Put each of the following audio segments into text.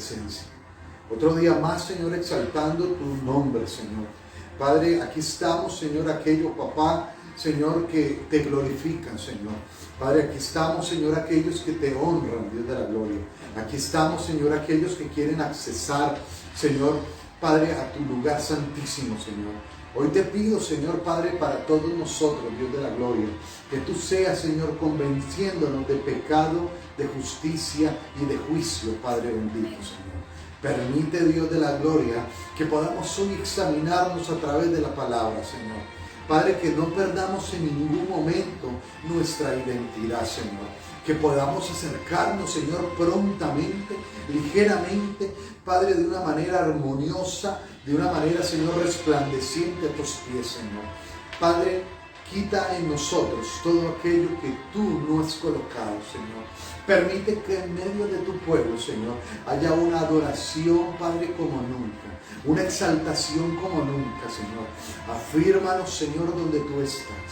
presencia. Otro día más, Señor, exaltando tu nombre, Señor. Padre, aquí estamos, Señor, aquellos, papá, Señor, que te glorifican, Señor. Padre, aquí estamos, Señor, aquellos que te honran, Dios de la gloria. Aquí estamos, Señor, aquellos que quieren accesar, Señor, Padre, a tu lugar santísimo, Señor. Hoy te pido, Señor, Padre, para todos nosotros, Dios de la gloria, que tú seas, Señor, convenciéndonos de pecado, de justicia y de juicio, Padre bendito, Señor. Permite, Dios de la gloria, que podamos hoy examinarnos a través de la palabra, Señor. Padre, que no perdamos en ningún momento nuestra identidad, Señor. Que podamos acercarnos, Señor, prontamente, ligeramente, Padre, de una manera armoniosa, de una manera, Señor, resplandeciente a tus pies, Señor. Padre, quita en nosotros todo aquello que tú no has colocado, Señor. Permite que en medio de tu pueblo, Señor, haya una adoración, Padre, como nunca. Una exaltación como nunca, Señor. Afírmanos, Señor, donde tú estás.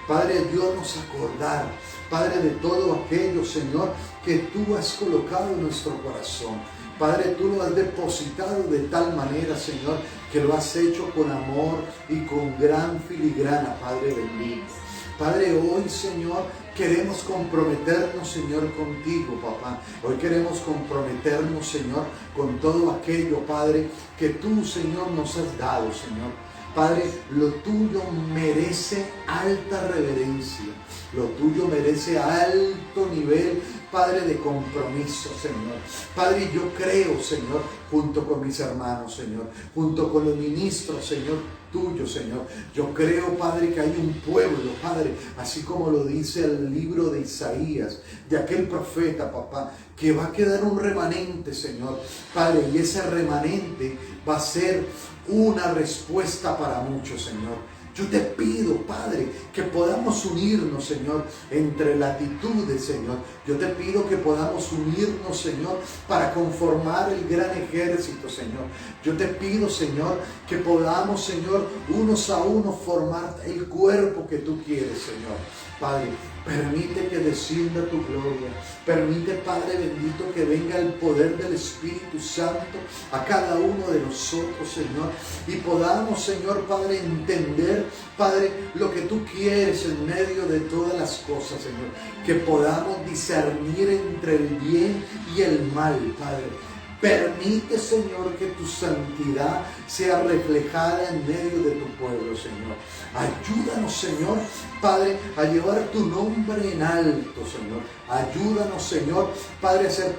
Padre, ayúdanos a acordar, Padre, de todo aquello, Señor, que tú has colocado en nuestro corazón. Padre, tú lo has depositado de tal manera, Señor, que lo has hecho con amor y con gran filigrana, Padre bendito. Padre, hoy, Señor, queremos comprometernos, Señor, contigo, papá. Hoy queremos comprometernos, Señor, con todo aquello, Padre, que tú, Señor, nos has dado, Señor. Padre, lo tuyo merece alta reverencia. Lo tuyo merece alto nivel, Padre, de compromiso, Señor. Padre, yo creo, Señor, junto con mis hermanos, Señor, junto con los ministros, Señor, tuyo, Señor. Yo creo, Padre, que hay un pueblo, Padre, así como lo dice el libro de Isaías, de aquel profeta, papá, que va a quedar un remanente, Señor. Padre, y ese remanente va a ser una respuesta para muchos, Señor. Yo te pido, Padre, que podamos unirnos, Señor, entre latitudes, Señor. Yo te pido que podamos unirnos, Señor, para conformar el gran ejército, Señor. Yo te pido, Señor, que podamos, Señor, unos a unos formar el cuerpo que tú quieres, Señor. Padre, permite que descienda tu gloria. Permite, Padre bendito, que venga el poder del Espíritu Santo a cada uno de nosotros, Señor. Y podamos, Señor, Padre, entender, Padre, lo que tú quieres en medio de todas las cosas, Señor. Que podamos discernir entre el bien y el mal, Padre. Permite, Señor, que tu santidad sea reflejada en medio de tu pueblo, Señor. Ayúdanos, Señor, Padre, a llevar tu nombre en alto, Señor. Ayúdanos, Señor, Padre, a ser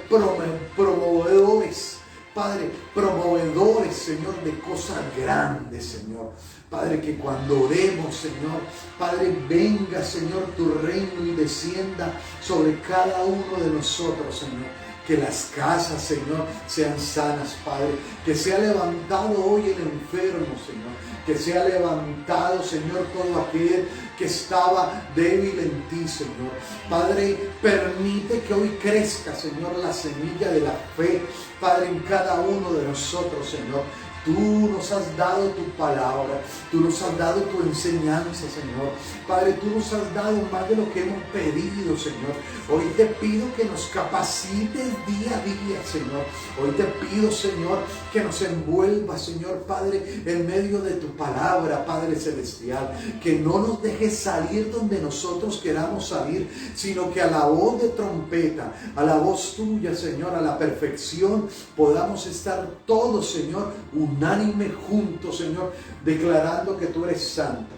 promovedores, Padre, promovedores, Señor, de cosas grandes, Señor. Padre, que cuando oremos, Señor, Padre, venga, Señor, tu reino y descienda sobre cada uno de nosotros, Señor. Que las casas, Señor, sean sanas, Padre. Que sea levantado hoy el enfermo, Señor. Que sea levantado, Señor, todo aquel que estaba débil en ti, Señor. Padre, permite que hoy crezca, Señor, la semilla de la fe, Padre, en cada uno de nosotros, Señor. Tú nos has dado tu palabra, tú nos has dado tu enseñanza, Señor. Padre, tú nos has dado más de lo que hemos pedido, Señor. Hoy te pido que nos capacites día a día, Señor. Hoy te pido, Señor, que nos envuelvas, Señor, Padre, en medio de tu palabra, Padre celestial. Que no nos dejes salir donde nosotros queramos salir, sino que a la voz de trompeta, a la voz tuya, Señor, a la perfección, podamos estar todos, Señor, unánime juntos, Señor, declarando que tú eres santo.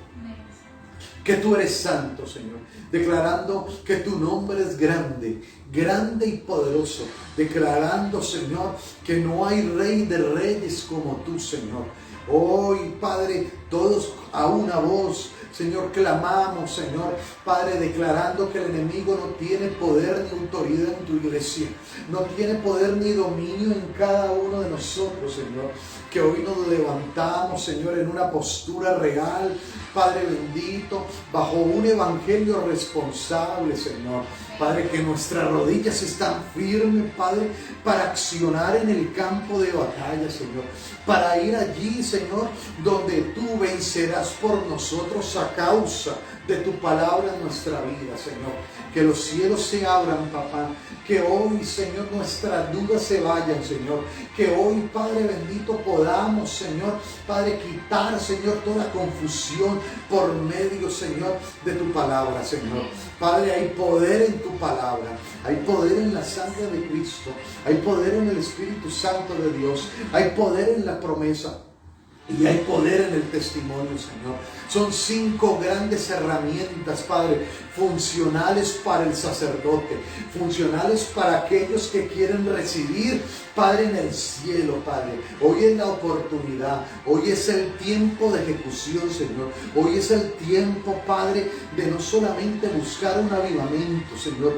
Que tú eres santo, Señor. Declarando que tu nombre es grande, grande y poderoso. Declarando, Señor, que no hay rey de reyes como tú, Señor. Hoy, Padre, todos a una voz, Señor, clamamos, Señor, Padre, declarando que el enemigo no tiene poder ni autoridad en tu iglesia. No tiene poder ni dominio en cada uno de nosotros, Señor. Que hoy nos levantamos, Señor, en una postura real, Padre bendito, bajo un evangelio responsable, Señor. Padre, que nuestras rodillas están firmes, Padre, para accionar en el campo de batalla, Señor. Para ir allí, Señor, donde tú vencerás por nosotros a causa de tu palabra en nuestra vida, Señor. Que los cielos se abran, papá. Que hoy, Señor, nuestras dudas se vayan, Señor. Que hoy, Padre bendito, podamos, Señor, Padre, quitar, Señor, toda confusión por medio, Señor, de tu palabra, Señor. Padre, hay poder en tu palabra. Hay poder en la sangre de Cristo. Hay poder en el Espíritu Santo de Dios. Hay poder en la promesa. Y hay poder en el testimonio, Señor. Son 5 grandes herramientas, Padre, funcionales para el sacerdote, funcionales para aquellos que quieren recibir, Padre, en el cielo, Padre. Hoy es la oportunidad, hoy es el tiempo de ejecución, Señor. Hoy es el tiempo, Padre, de no solamente buscar un avivamiento, Señor,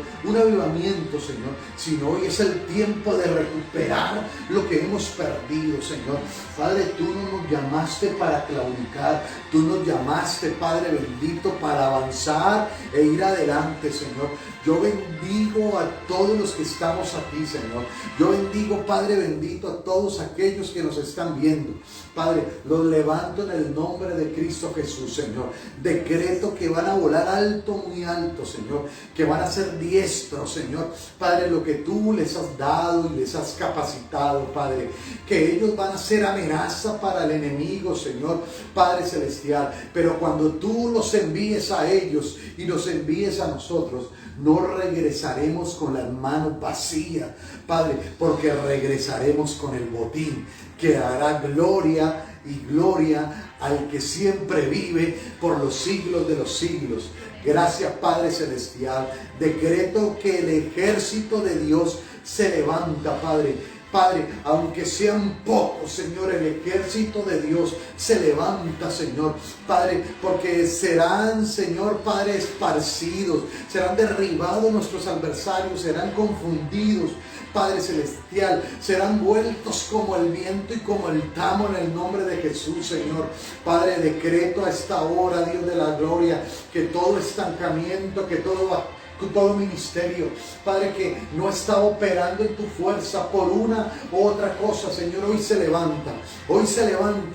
sino hoy es el tiempo de recuperar lo que hemos perdido, Señor. Padre, tú no nos llamaste para claudicar, tú nos llamaste, Padre bendito, para avanzar e ir adelante, Señor. Yo bendigo a todos los que estamos aquí, Señor. Yo bendigo, Padre bendito, a todos aquellos que nos están viendo. Padre, los levanto en el nombre de Cristo Jesús, Señor. Decreto que van a volar alto, muy alto, Señor. Que van a ser diestros, Señor. Padre, lo que tú les has dado y les has capacitado, Padre. Que ellos van a ser amenaza para el enemigo, Señor, Padre celestial. Pero cuando tú los envíes a ellos y los envíes a nosotros, no regresaremos con las manos vacías, Padre, porque regresaremos con el botín que hará gloria y gloria al que siempre vive por los siglos de los siglos. Gracias, Padre celestial. Decreto que el ejército de Dios se levanta, Padre. Padre, aunque sean pocos, Señor, el ejército de Dios se levanta, Señor, Padre, porque serán, Señor, Padre, esparcidos, serán derribados nuestros adversarios, serán confundidos, Padre celestial, serán vueltos como el viento y como el tamo en el nombre de Jesús, Señor. Padre, decreto a esta hora, Dios de la gloria, que todo estancamiento, que todo ministerio, Padre, que no está operando en tu fuerza por una u otra cosa, Señor, hoy se levanta,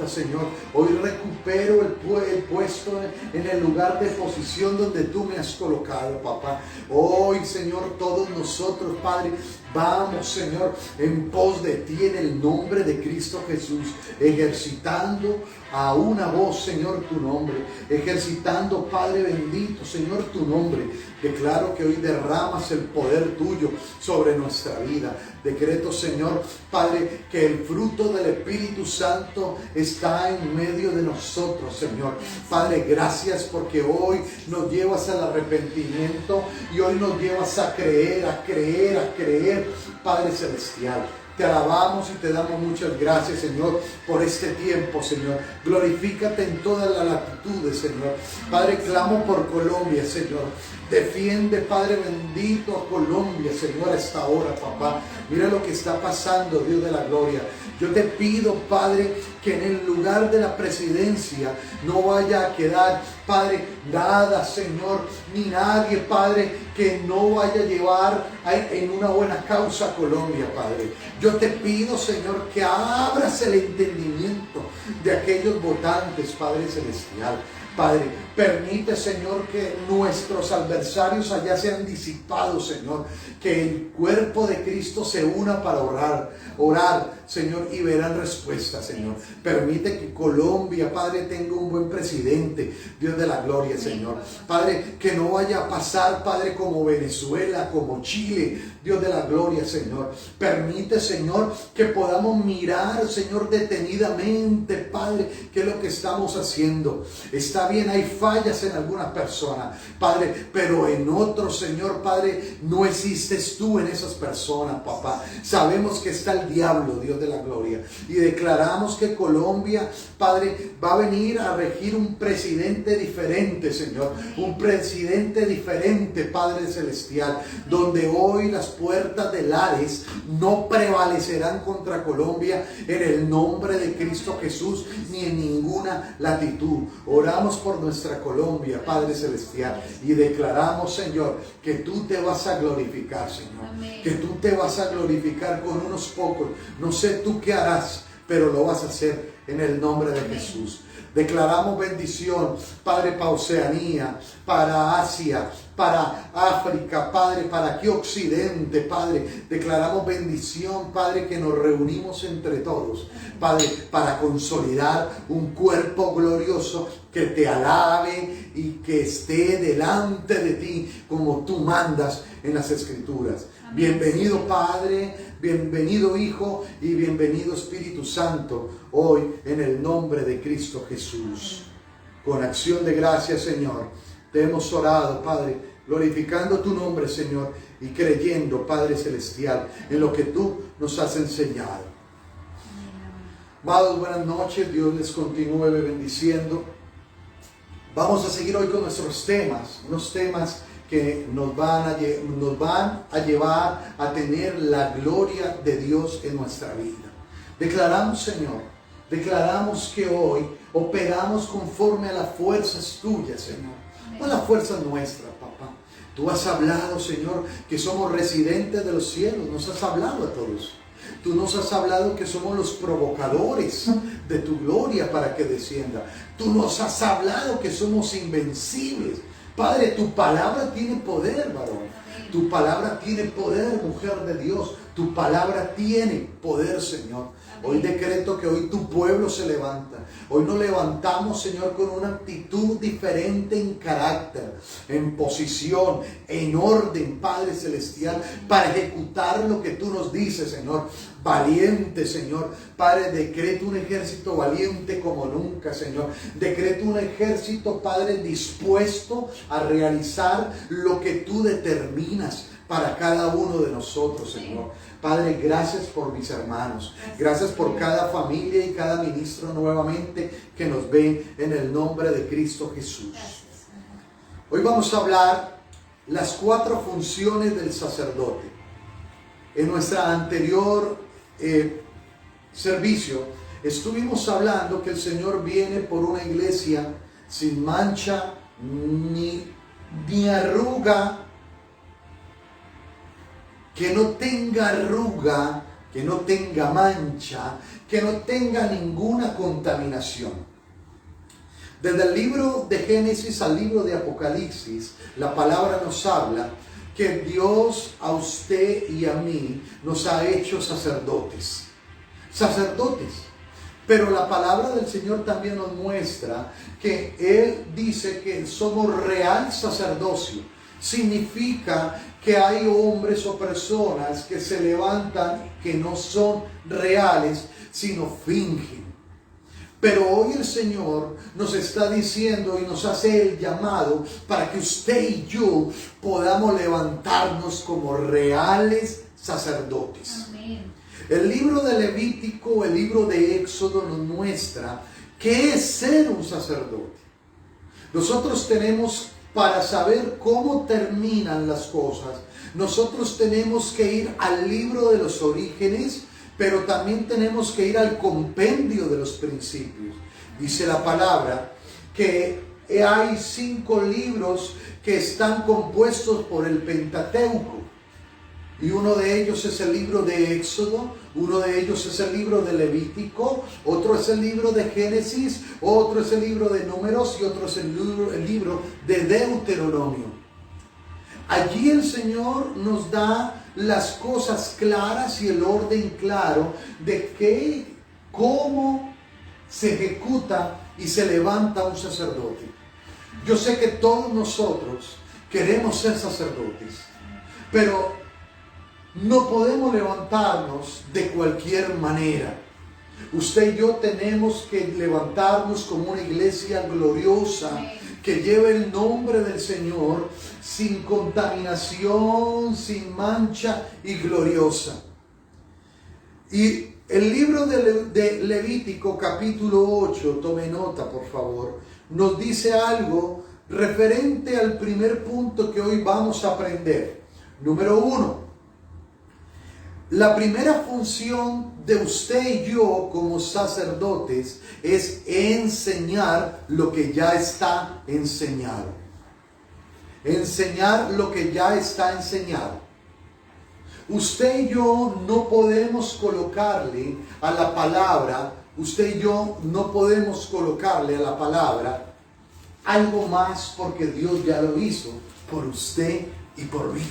Señor. Hoy recupero el puesto en el lugar de posición donde tú me has colocado, papá. Hoy, Señor, todos nosotros, Padre, vamos, Señor, en pos de ti en el nombre de Cristo Jesús, ejercitando a una voz, Señor, tu nombre, ejercitando, Padre bendito, Señor, tu nombre. Declaro que hoy derramas el poder tuyo sobre nuestra vida. Decreto, Señor, Padre, que el fruto del Espíritu Santo está en medio de nosotros, Señor. Padre, gracias porque hoy nos llevas al arrepentimiento y hoy nos llevas a creer, Padre celestial. Te alabamos y te damos muchas gracias, Señor, por este tiempo, Señor. Glorifícate en todas las latitudes, Señor. Padre, clamo por Colombia, Señor. Defiende, Padre bendito, a Colombia, Señor, a esta hora, papá. Mira lo que está pasando, Dios de la gloria. Yo te pido, Padre, que en el lugar de la presidencia no vaya a quedar, Padre, nada, Señor, ni nadie, Padre, que no vaya a llevar en una buena causa a Colombia, Padre. Yo te pido, Señor, que abras el entendimiento de aquellos votantes, Padre celestial. Padre, permite, Señor, que nuestros adversarios allá sean disipados, Señor. Que el cuerpo de Cristo se una para orar, Señor, y verán respuesta, Señor. Permite que Colombia, Padre, tenga un buen presidente, Dios de la gloria, Señor. Padre, que no vaya a pasar, Padre, como Venezuela, como Chile, Dios de la gloria, Señor. Permite, Señor, que podamos mirar, Señor, detenidamente, Padre, qué es lo que estamos haciendo. Está bien, hay fallas en algunas personas, Padre, pero en otros, Señor, Padre, no existes tú en esas personas, papá. Sabemos que está el diablo, Dios de la gloria, y declaramos que Colombia, Padre, va a venir a regir un presidente diferente, Señor, un presidente diferente, Padre celestial, donde hoy las puertas del Hades no prevalecerán contra Colombia en el nombre de Cristo Jesús, ni en ninguna latitud. Oramos por nuestra Colombia, Padre celestial, y declaramos, Señor, que tú te vas a glorificar, Señor. Amén. Que tú te vas a glorificar con unos pocos. No sé tú qué harás, pero lo vas a hacer en el nombre de Jesús. Declaramos bendición, Padre, para Oceanía, para Asia, para África, Padre, para aquí Occidente, Padre. Declaramos bendición, Padre, que nos reunimos entre todos, Padre, para consolidar un cuerpo glorioso que te alabe y que esté delante de ti como tú mandas en las Escrituras. Amén. Bienvenido, Padre, bienvenido, Hijo, y bienvenido, Espíritu Santo, hoy en el nombre de Cristo Jesús. Con acción de gracias, Señor, te hemos orado, Padre, glorificando tu nombre, Señor, y creyendo, Padre Celestial, en lo que tú nos has enseñado. Amados, buenas noches, Dios les continúe bendiciendo. Vamos a seguir hoy con nuestros temas, unos temas que nos van a llevar a tener la gloria de Dios en nuestra vida. Declaramos, Señor, declaramos que hoy operamos conforme a las fuerzas tuyas, Señor, no a las fuerzas nuestras, papá. Tú has hablado, Señor, que somos residentes de los cielos, nos has hablado a todos. Tú nos has hablado que somos los provocadores de tu gloria para que descienda. Tú nos has hablado que somos invencibles. Padre, tu palabra tiene poder, varón. Tu palabra tiene poder, mujer de Dios. Tu palabra tiene poder, Señor. Hoy decreto que hoy tu pueblo se levanta. Hoy nos levantamos, Señor, con una actitud diferente en carácter, en posición, en orden, Padre Celestial, para ejecutar lo que tú nos dices, Señor. Valiente, Señor. Padre, decreto un ejército valiente como nunca, Señor. Decreto un ejército, Padre, dispuesto a realizar lo que tú determinas para cada uno de nosotros, Señor. Padre, gracias por mis hermanos. Gracias por cada familia y cada ministro nuevamente que nos ven en el nombre de Cristo Jesús. Hoy vamos a hablar las 4 funciones del sacerdote. En nuestra anterior servicio estuvimos hablando que el Señor viene por una iglesia sin mancha ni arruga, que no tenga arruga, que no tenga mancha, que no tenga ninguna contaminación. Desde el libro de Génesis al libro de Apocalipsis, la palabra nos habla que Dios a usted y a mí nos ha hecho sacerdotes. Sacerdotes. Pero la palabra del Señor también nos muestra que Él dice que somos real sacerdocio. Significa que hay hombres o personas que se levantan que no son reales, sino fingen. Pero hoy el Señor nos está diciendo y nos hace el llamado para que usted y yo podamos levantarnos como reales sacerdotes. Amén. El libro de Levítico, el libro de Éxodo nos muestra qué es ser un sacerdote. Nosotros tenemos, para saber cómo terminan las cosas, nosotros tenemos que ir al libro de los orígenes, pero también tenemos que ir al compendio de los principios. Dice la palabra que hay 5 libros que están compuestos por el Pentateuco. Y uno de ellos es el libro de Éxodo, uno de ellos es el libro de Levítico, otro es el libro de Génesis, otro es el libro de Números y otro es el libro de Deuteronomio. Allí el Señor nos da las cosas claras y el orden claro de cómo se ejecuta y se levanta un sacerdote. Yo sé que todos nosotros queremos ser sacerdotes, pero no podemos levantarnos de cualquier manera. Usted y yo tenemos que levantarnos como una iglesia gloriosa que lleve el nombre del Señor sin contaminación, sin mancha y gloriosa. Y el libro de Levítico capítulo 8, tome nota por favor, nos dice algo referente al primer punto que hoy vamos a aprender. Número 1. La primera función de usted y yo como sacerdotes es enseñar lo que ya está enseñado. Enseñar lo que ya está enseñado. Usted y yo no podemos colocarle a la palabra, usted y yo no podemos colocarle a la palabra algo más porque Dios ya lo hizo por usted y por mí.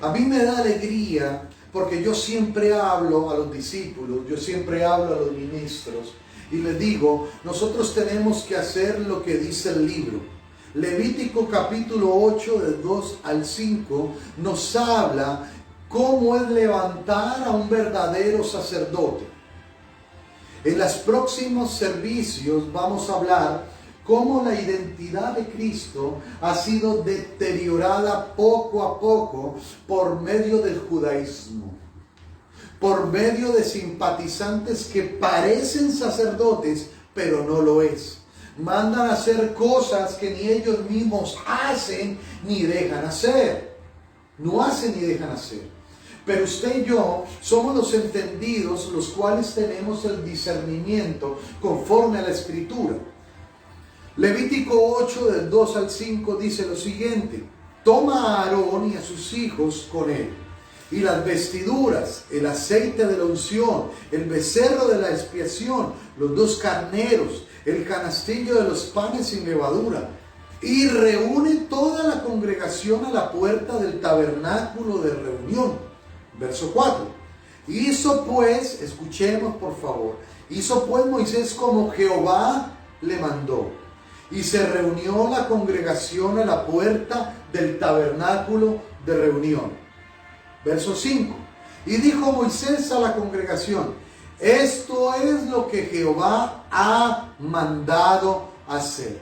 A mí me da alegría porque yo siempre hablo a los discípulos, yo siempre hablo a los ministros y les digo, nosotros tenemos que hacer lo que dice el libro. Levítico capítulo 8 del 2 al 5 nos habla cómo es levantar a un verdadero sacerdote. En los próximos servicios vamos a hablar cómo la identidad de Cristo ha sido deteriorada poco a poco por medio del judaísmo, por medio de simpatizantes que parecen sacerdotes, pero no lo es. Mandan a hacer cosas que ni ellos mismos hacen ni dejan hacer. No hacen ni dejan hacer. Pero usted y yo somos los entendidos, los cuales tenemos el discernimiento conforme a la Escritura. Levítico 8 del 2 al 5 dice lo siguiente: toma a Aarón y a sus hijos con él, y las vestiduras, el aceite de la unción, el becerro de la expiación, los 2 carneros, el canastillo de los panes sin levadura, y reúne toda la congregación a la puerta del tabernáculo de reunión. Verso 4. Hizo pues, escuchemos por favor, hizo pues Moisés como Jehová le mandó. Y se reunió la congregación a la puerta del tabernáculo de reunión. Verso 5. Y dijo Moisés a la congregación: esto es lo que Jehová ha mandado hacer.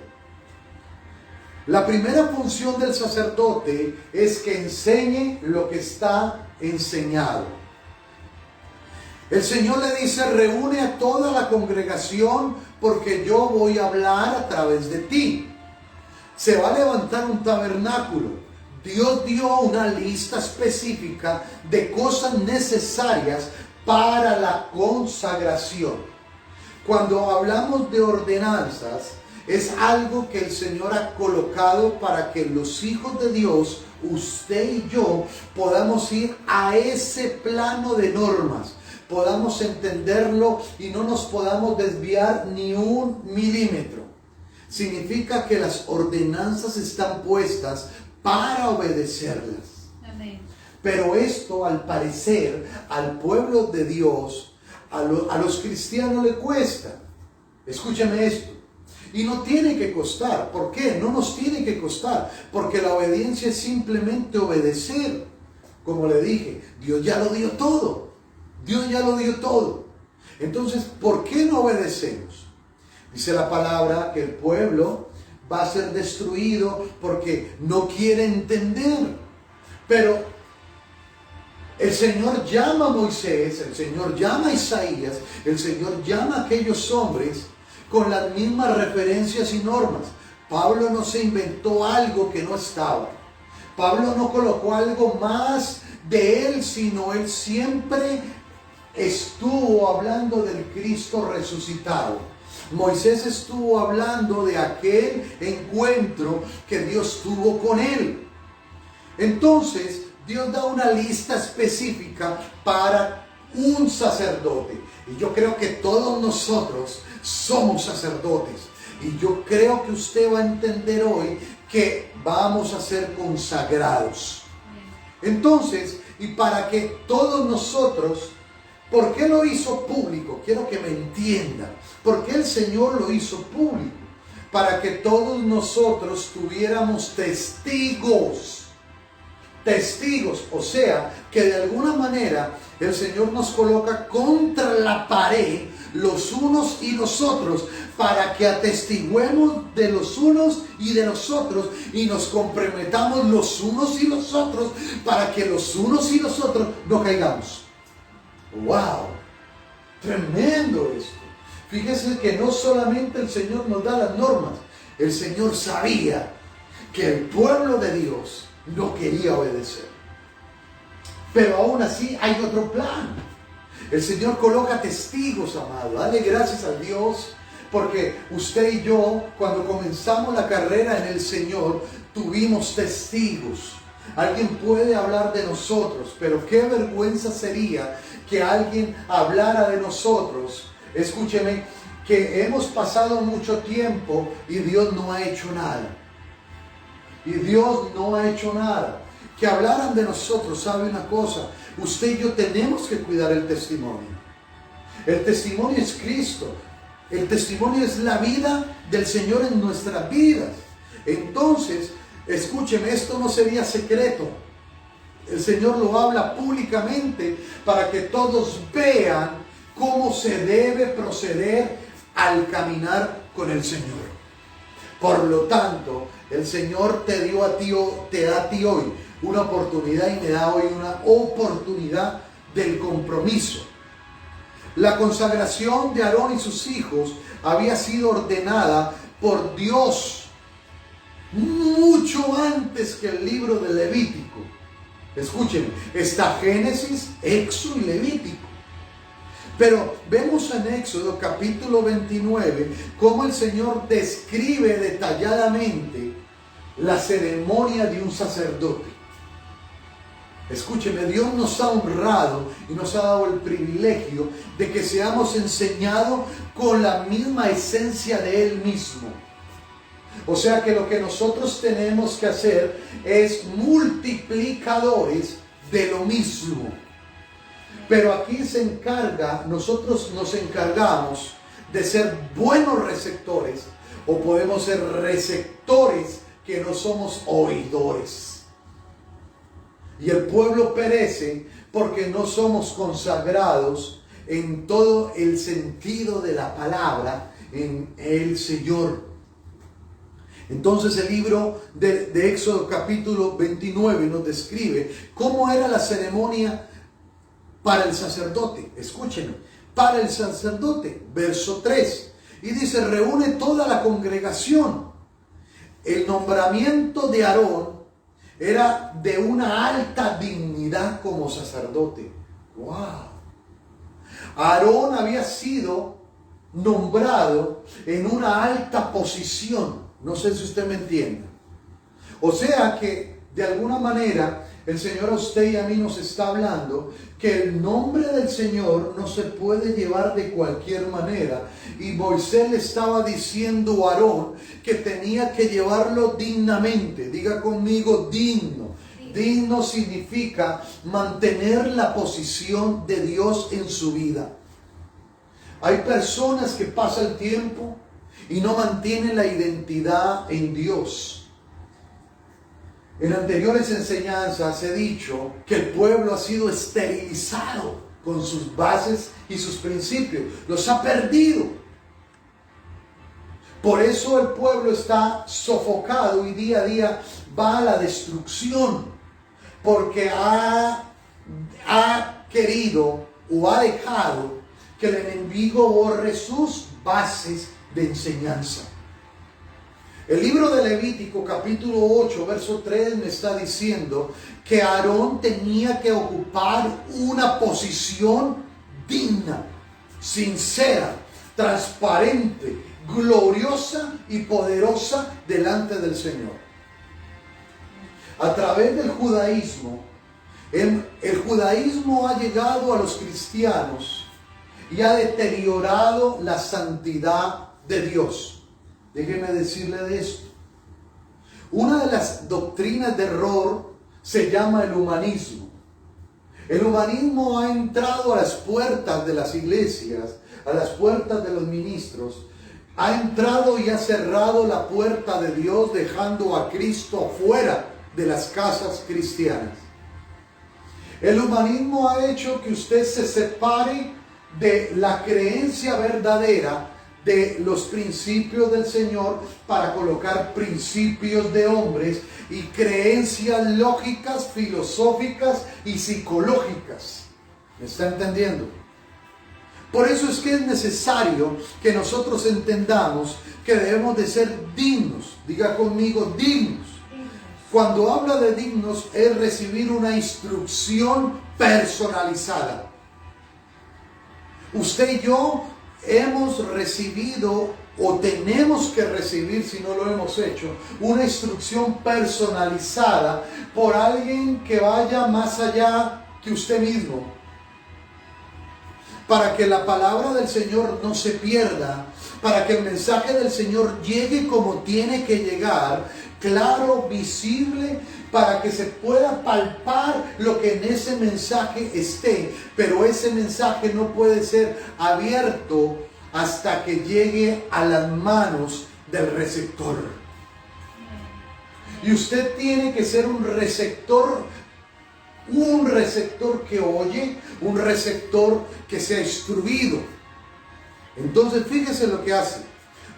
La primera función del sacerdote es que enseñe lo que está enseñado. El Señor le dice: reúne a toda la congregación porque yo voy a hablar a través de ti. Se va a levantar un tabernáculo. Dios dio una lista específica de cosas necesarias para la consagración. Cuando hablamos de ordenanzas, es algo que el Señor ha colocado para que los hijos de Dios, usted y yo, podamos ir a ese plano de normas, podamos entenderlo y no nos podamos desviar ni un milímetro. Significa que las ordenanzas están puestas para obedecerlas. Amén. Pero esto, al parecer, al pueblo de Dios, a los cristianos le cuesta. Escúchame esto. Y no tiene que costar. ¿Por qué? No nos tiene que costar. Porque la obediencia es simplemente obedecer. Como le dije, Dios ya lo dio todo. Dios ya lo dio todo. Entonces, ¿por qué no obedecemos? Dice la palabra que el pueblo va a ser destruido porque no quiere entender. Pero el Señor llama a Moisés, el Señor llama a Isaías, el Señor llama a aquellos hombres con las mismas referencias y normas. Pablo no se inventó algo que no estaba. Pablo no colocó algo más de él, sino él siempre estuvo hablando del Cristo resucitado. Moisés estuvo hablando de aquel encuentro que Dios tuvo con él. Entonces, Dios da una lista específica para un sacerdote. Y yo creo que todos nosotros somos sacerdotes. Y yo creo que usted va a entender hoy que vamos a ser consagrados. Entonces, y para que todos nosotros, ¿por qué lo hizo público? Quiero que me entienda. ¿Por qué el Señor lo hizo público? Para que todos nosotros tuviéramos testigos. Testigos, o sea, que de alguna manera el Señor nos coloca contra la pared los unos y los otros, para que atestiguemos de los unos y de los otros y nos comprometamos los unos y los otros, para que los unos y los otros no caigamos. ¡Wow! Tremendo esto. Fíjese que no solamente el Señor nos da las normas, el Señor sabía que el pueblo de Dios no quería obedecer. Pero aún así hay otro plan. El Señor coloca testigos, amado. Dale gracias a Dios, porque usted y yo, cuando comenzamos la carrera en el Señor, tuvimos testigos. Alguien puede hablar de nosotros, pero qué vergüenza sería que alguien hablara de nosotros. Escúcheme, que hemos pasado mucho tiempo y Dios no ha hecho nada. Y Dios no ha hecho nada. Que hablaran de nosotros, ¿sabe una cosa? Usted y yo tenemos que cuidar el testimonio. El testimonio es Cristo. El testimonio es la vida del Señor en nuestras vidas. Entonces, escúcheme, esto no sería secreto. El Señor lo habla públicamente para que todos vean cómo se debe proceder al caminar con el Señor. Por lo tanto, el Señor te da a ti hoy una oportunidad y me da hoy una oportunidad del compromiso. La consagración de Aarón y sus hijos había sido ordenada por Dios mucho antes que el libro de Levítico. Escúchenme, está Génesis, Éxodo y Levítico. Pero vemos en Éxodo capítulo 29 cómo el Señor describe detalladamente la ceremonia de un sacerdote. Escúcheme, Dios nos ha honrado y nos ha dado el privilegio de que seamos enseñados con la misma esencia de Él mismo. O sea que lo que nosotros tenemos que hacer es multiplicadores de lo mismo. Pero aquí nosotros nos encargamos de ser buenos receptores, o podemos ser receptores que no somos oidores. Y el pueblo perece porque no somos consagrados en todo el sentido de la palabra en el Señor. Entonces el libro de Éxodo capítulo 29 nos describe cómo era la ceremonia para el sacerdote. Escúchenme, para el sacerdote, verso 3. Y dice, reúne toda la congregación. El nombramiento de Aarón era de una alta dignidad como sacerdote. ¡Wow! Aarón había sido nombrado en una alta posición. No sé si usted me entiende. O sea que, de alguna manera, el Señor a usted y a mí nos está hablando que el nombre del Señor no se puede llevar de cualquier manera. Y Moisés le estaba diciendo a Aarón que tenía que llevarlo dignamente. Diga conmigo, digno. Digno significa mantener la posición de Dios en su vida. Hay personas que pasa el tiempo y no mantienen la identidad en Dios. En anteriores enseñanzas he dicho que el pueblo ha sido esterilizado con sus bases y sus principios. Los ha perdido. Por eso el pueblo está sofocado y día a día va a la destrucción. Porque ha querido o ha dejado que el enemigo borre sus bases de enseñanza. El libro de Levítico capítulo 8 verso 3 me está diciendo que Aarón tenía que ocupar una posición digna, sincera, transparente, gloriosa y poderosa delante del Señor. A través del judaísmo, el judaísmo ha llegado a los cristianos y ha deteriorado la santidad de Dios. Déjeme decirle de esto. Una de las doctrinas de error se llama el humanismo. El humanismo ha entrado a las puertas de las iglesias, a las puertas de los ministros. Ha entrado y ha cerrado la puerta de Dios, dejando a Cristo afuera de las casas cristianas. El humanismo ha hecho que usted se separe de la creencia verdadera de los principios del Señor para colocar principios de hombres y creencias lógicas, filosóficas y psicológicas. ¿Me está entendiendo? Por eso es que es necesario que nosotros entendamos que debemos de ser dignos. Diga conmigo, dignos. Cuando habla de dignos es recibir una instrucción personalizada. Usted y yo hemos recibido o tenemos que recibir, si no lo hemos hecho, una instrucción personalizada por alguien que vaya más allá que usted mismo, para que la palabra del Señor no se pierda, para que el mensaje del Señor llegue como tiene que llegar, claro, visible, para que se pueda palpar lo que en ese mensaje esté. Pero ese mensaje no puede ser abierto hasta que llegue a las manos del receptor. Y usted tiene que ser un receptor que oye, un receptor que sea instruido. Entonces fíjese lo que hace.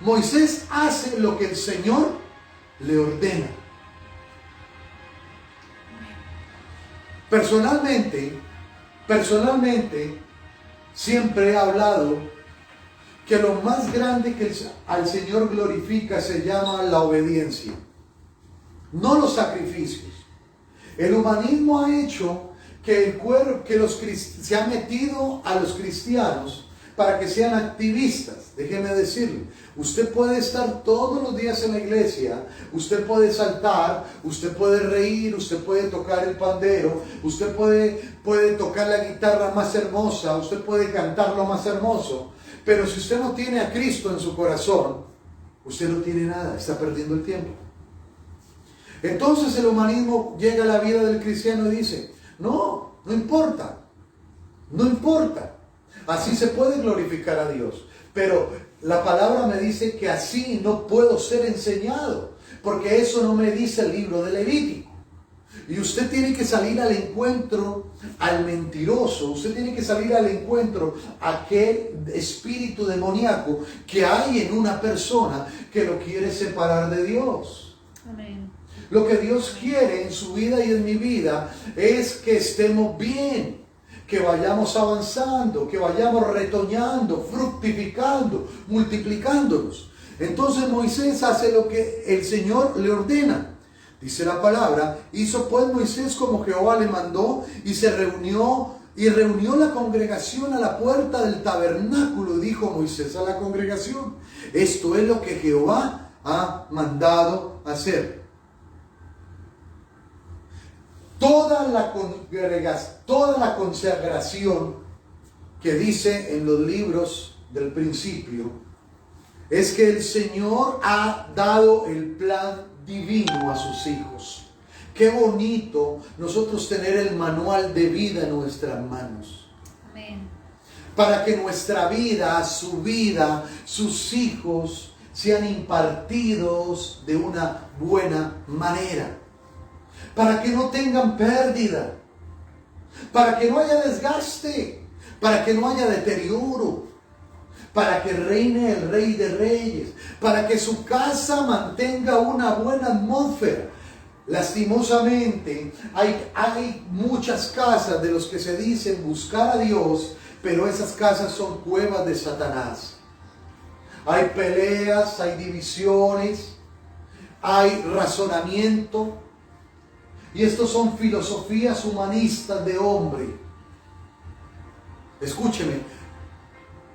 Moisés hace lo que el Señor le ordena. Personalmente, siempre he hablado que lo más grande que al Señor glorifica se llama la obediencia, no los sacrificios. El humanismo ha hecho que se ha metido a los cristianos para que sean activistas. Déjeme decirle, usted puede estar todos los días en la iglesia, usted puede saltar, usted puede reír, usted puede tocar el pandero, usted puede tocar la guitarra más hermosa, usted puede cantar lo más hermoso, pero si usted no tiene a Cristo en su corazón, usted no tiene nada, está perdiendo el tiempo. Entonces el humanismo llega a la vida del cristiano y dice, no importa, así se puede glorificar a Dios, pero la palabra me dice que así no puedo ser enseñado, porque eso no me dice el libro de Levítico. Y usted tiene que salir al encuentro al mentiroso, usted tiene que salir al encuentro a aquel espíritu demoníaco que hay en una persona que lo quiere separar de Dios. Amén. Lo que Dios quiere en su vida y en mi vida es que estemos bien, que vayamos avanzando, que vayamos retoñando, fructificando, multiplicándonos. Entonces Moisés hace lo que el Señor le ordena. Dice la palabra, hizo pues Moisés como Jehová le mandó y reunió la congregación a la puerta del tabernáculo. Dijo Moisés a la congregación, esto es lo que Jehová ha mandado hacer. Toda la consagración que dice en los libros del principio es que el Señor ha dado el plan divino a sus hijos. Qué bonito nosotros tener el manual de vida en nuestras manos. Amén. Para que nuestra vida, su vida, sus hijos sean impartidos de una buena manera. Para que no tengan pérdida, para que no haya desgaste, para que no haya deterioro, para que reine el Rey de Reyes, para que su casa mantenga una buena atmósfera. Lastimosamente, hay muchas casas de los que se dicen buscar a Dios, pero esas casas son cuevas de Satanás. Hay peleas, hay divisiones, hay razonamiento. Y estos son filosofías humanistas de hombre. Escúcheme,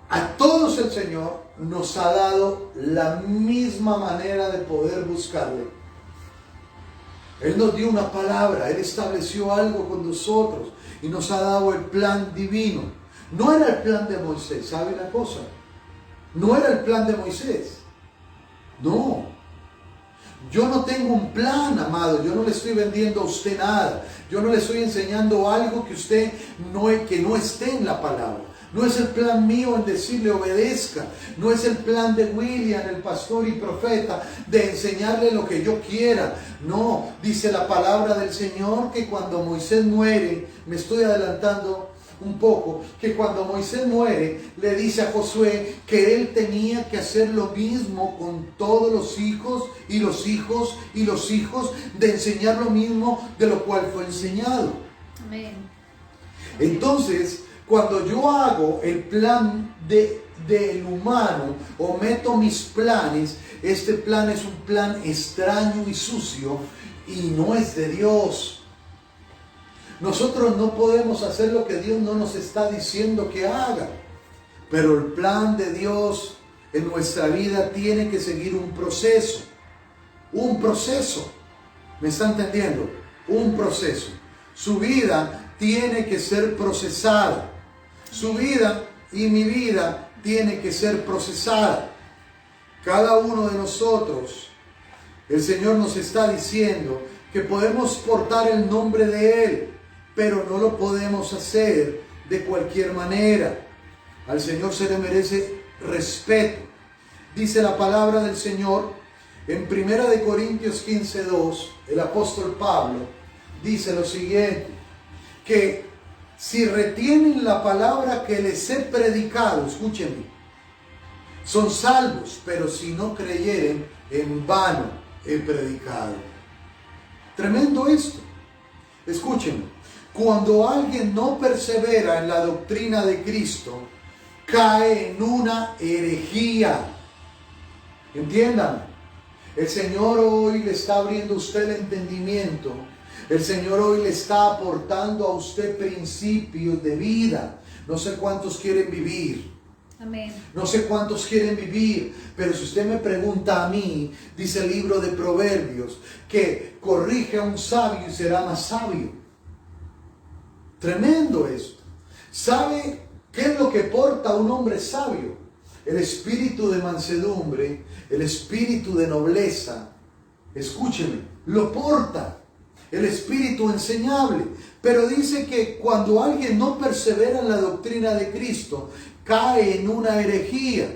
a todos el Señor nos ha dado la misma manera de poder buscarle. Él nos dio una palabra, Él estableció algo con nosotros y nos ha dado el plan divino. No era el plan de Moisés, ¿sabe una cosa? No era el plan de Moisés. No. Yo no tengo un plan, amado. Yo no le estoy vendiendo a usted nada. Yo no le estoy enseñando algo que usted que no esté en la palabra. No es el plan mío en decirle obedezca. No es el plan de William, el pastor y profeta, de enseñarle lo que yo quiera. No, dice la palabra del Señor que cuando Moisés muere, me estoy adelantando un poco, que cuando Moisés muere, le dice a Josué que él tenía que hacer lo mismo con todos los hijos y los hijos y los hijos, de enseñar lo mismo de lo cual fue enseñado. Amén. Entonces, cuando yo hago el plan del humano o meto mis planes, este plan es un plan extraño y sucio y no es de Dios. Nosotros no podemos hacer lo que Dios no nos está diciendo que haga. Pero el plan de Dios en nuestra vida tiene que seguir un proceso. Un proceso. ¿Me está entendiendo? Un proceso. Su vida tiene que ser procesada. Su vida y mi vida tiene que ser procesada. Cada uno de nosotros, el Señor nos está diciendo que podemos portar el nombre de Él, pero no lo podemos hacer de cualquier manera. Al Señor se le merece respeto. Dice la palabra del Señor en 1 Corintios 15:2, el apóstol Pablo dice lo siguiente, que si retienen la palabra que les he predicado, escúchenme, son salvos, pero si no creyeren, en vano he predicado. Tremendo esto. Escúchenme, cuando alguien no persevera en la doctrina de Cristo, cae en una herejía. Entiendan, el Señor hoy le está abriendo a usted el entendimiento. El Señor hoy le está aportando a usted principios de vida. No sé cuántos quieren vivir. Amén. No sé cuántos quieren vivir, pero si usted me pregunta a mí, dice el libro de Proverbios, que corrige a un sabio y será más sabio. Tremendo esto. ¿Sabe qué es lo que porta a un hombre sabio? El espíritu de mansedumbre, el espíritu de nobleza. Escúcheme, lo porta. El espíritu enseñable. Pero dice que cuando alguien no persevera en la doctrina de Cristo, cae en una herejía.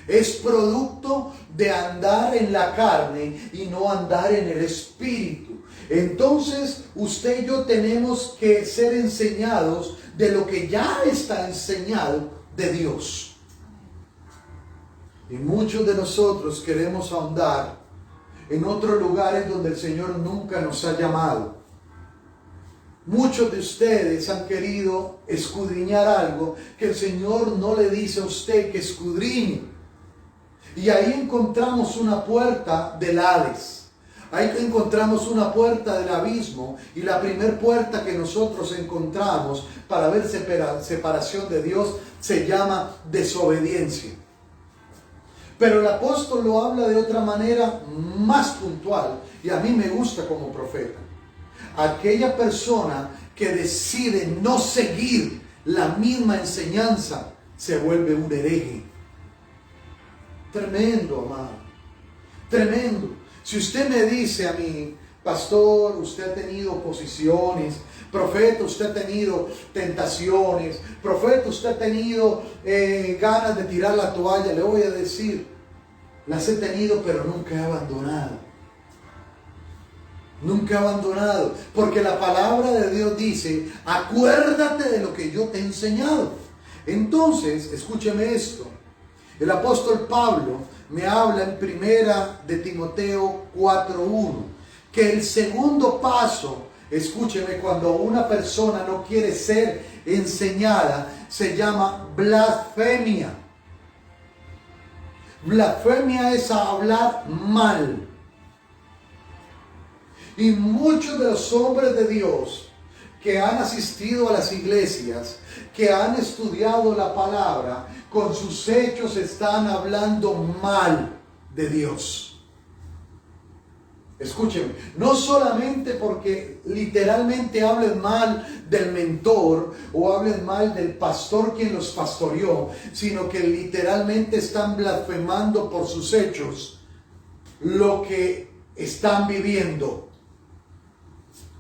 Es producto de andar en la carne y no andar en el espíritu. Entonces usted y yo tenemos que ser enseñados de lo que ya está enseñado de Dios. Y muchos de nosotros queremos ahondar en otros lugares donde el Señor nunca nos ha llamado. Muchos de ustedes han querido escudriñar algo que el Señor no le dice a usted que escudriñe. Y ahí encontramos una puerta del Hades. Ahí encontramos una puerta del abismo. Y la primera puerta que nosotros encontramos para ver separación de Dios se llama desobediencia. Pero el apóstol lo habla de otra manera más puntual. Y a mí me gusta como profeta. Aquella persona que decide no seguir la misma enseñanza se vuelve un hereje. Tremendo, amado. Tremendo. Si usted me dice a mí, pastor, usted ha tenido oposiciones, profeta, usted ha tenido tentaciones, profeta, usted ha tenido ganas de tirar la toalla, le voy a decir, las he tenido, pero nunca he abandonado. Nunca he abandonado, porque la palabra de Dios dice, acuérdate de lo que yo te he enseñado. Entonces, escúcheme esto, el apóstol Pablo me habla en 1 de Timoteo 4:1, que el segundo paso, escúcheme, cuando una persona no quiere ser enseñada, se llama blasfemia. Blasfemia es hablar mal. Y muchos de los hombres de Dios que han asistido a las iglesias, que han estudiado la palabra, con sus hechos están hablando mal de Dios. Escúchenme, no solamente porque literalmente hablen mal del mentor o hablen mal del pastor quien los pastoreó, sino que literalmente están blasfemando por sus hechos lo que están viviendo.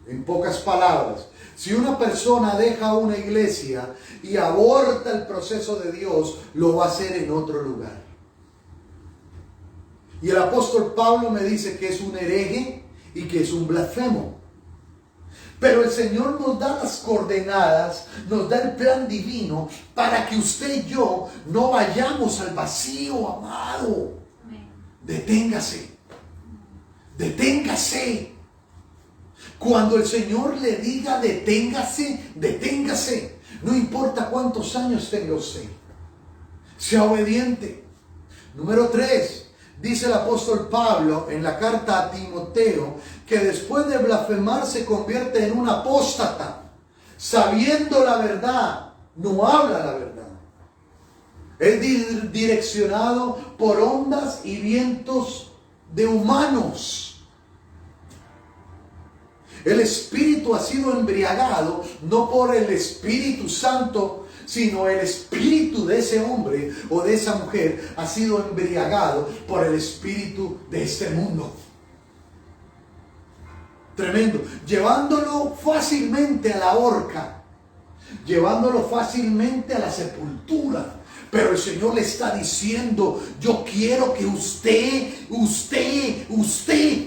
En pocas palabras, si una persona deja una iglesia y aborta el proceso de Dios, lo va a hacer en otro lugar. Y el apóstol Pablo me dice que es un hereje y que es un blasfemo. Pero el Señor nos da las coordenadas, nos da el plan divino para que usted y yo no vayamos al vacío, amado. Deténgase. Deténgase. Cuando el Señor le diga deténgase, deténgase. No importa cuántos años tenga usted. Sea obediente. Número 3. Dice el apóstol Pablo en la carta a Timoteo que después de blasfemar se convierte en un apóstata. Sabiendo la verdad, no habla la verdad. Es direccionado por ondas y vientos de humanos. El espíritu ha sido embriagado no por el Espíritu Santo, sino el espíritu de ese hombre o de esa mujer ha sido embriagado por el espíritu de este mundo. Tremendo. Llevándolo fácilmente a la horca, llevándolo fácilmente a la sepultura. Pero el Señor le está diciendo: yo quiero que usted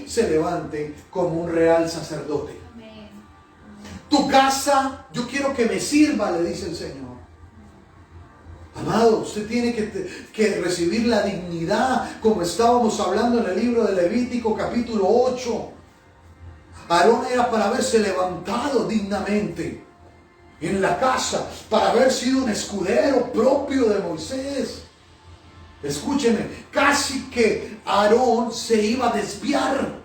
se levante como un real sacerdote. Amén. Tu casa, yo quiero que me sirva, le dice el Señor. Amado, usted tiene que recibir la dignidad, como estábamos hablando en el libro de Levítico capítulo 8. Aarón era para haberse levantado dignamente en la casa, para haber sido un escudero propio de Moisés. Escúcheme, casi que Aarón se iba a desviar,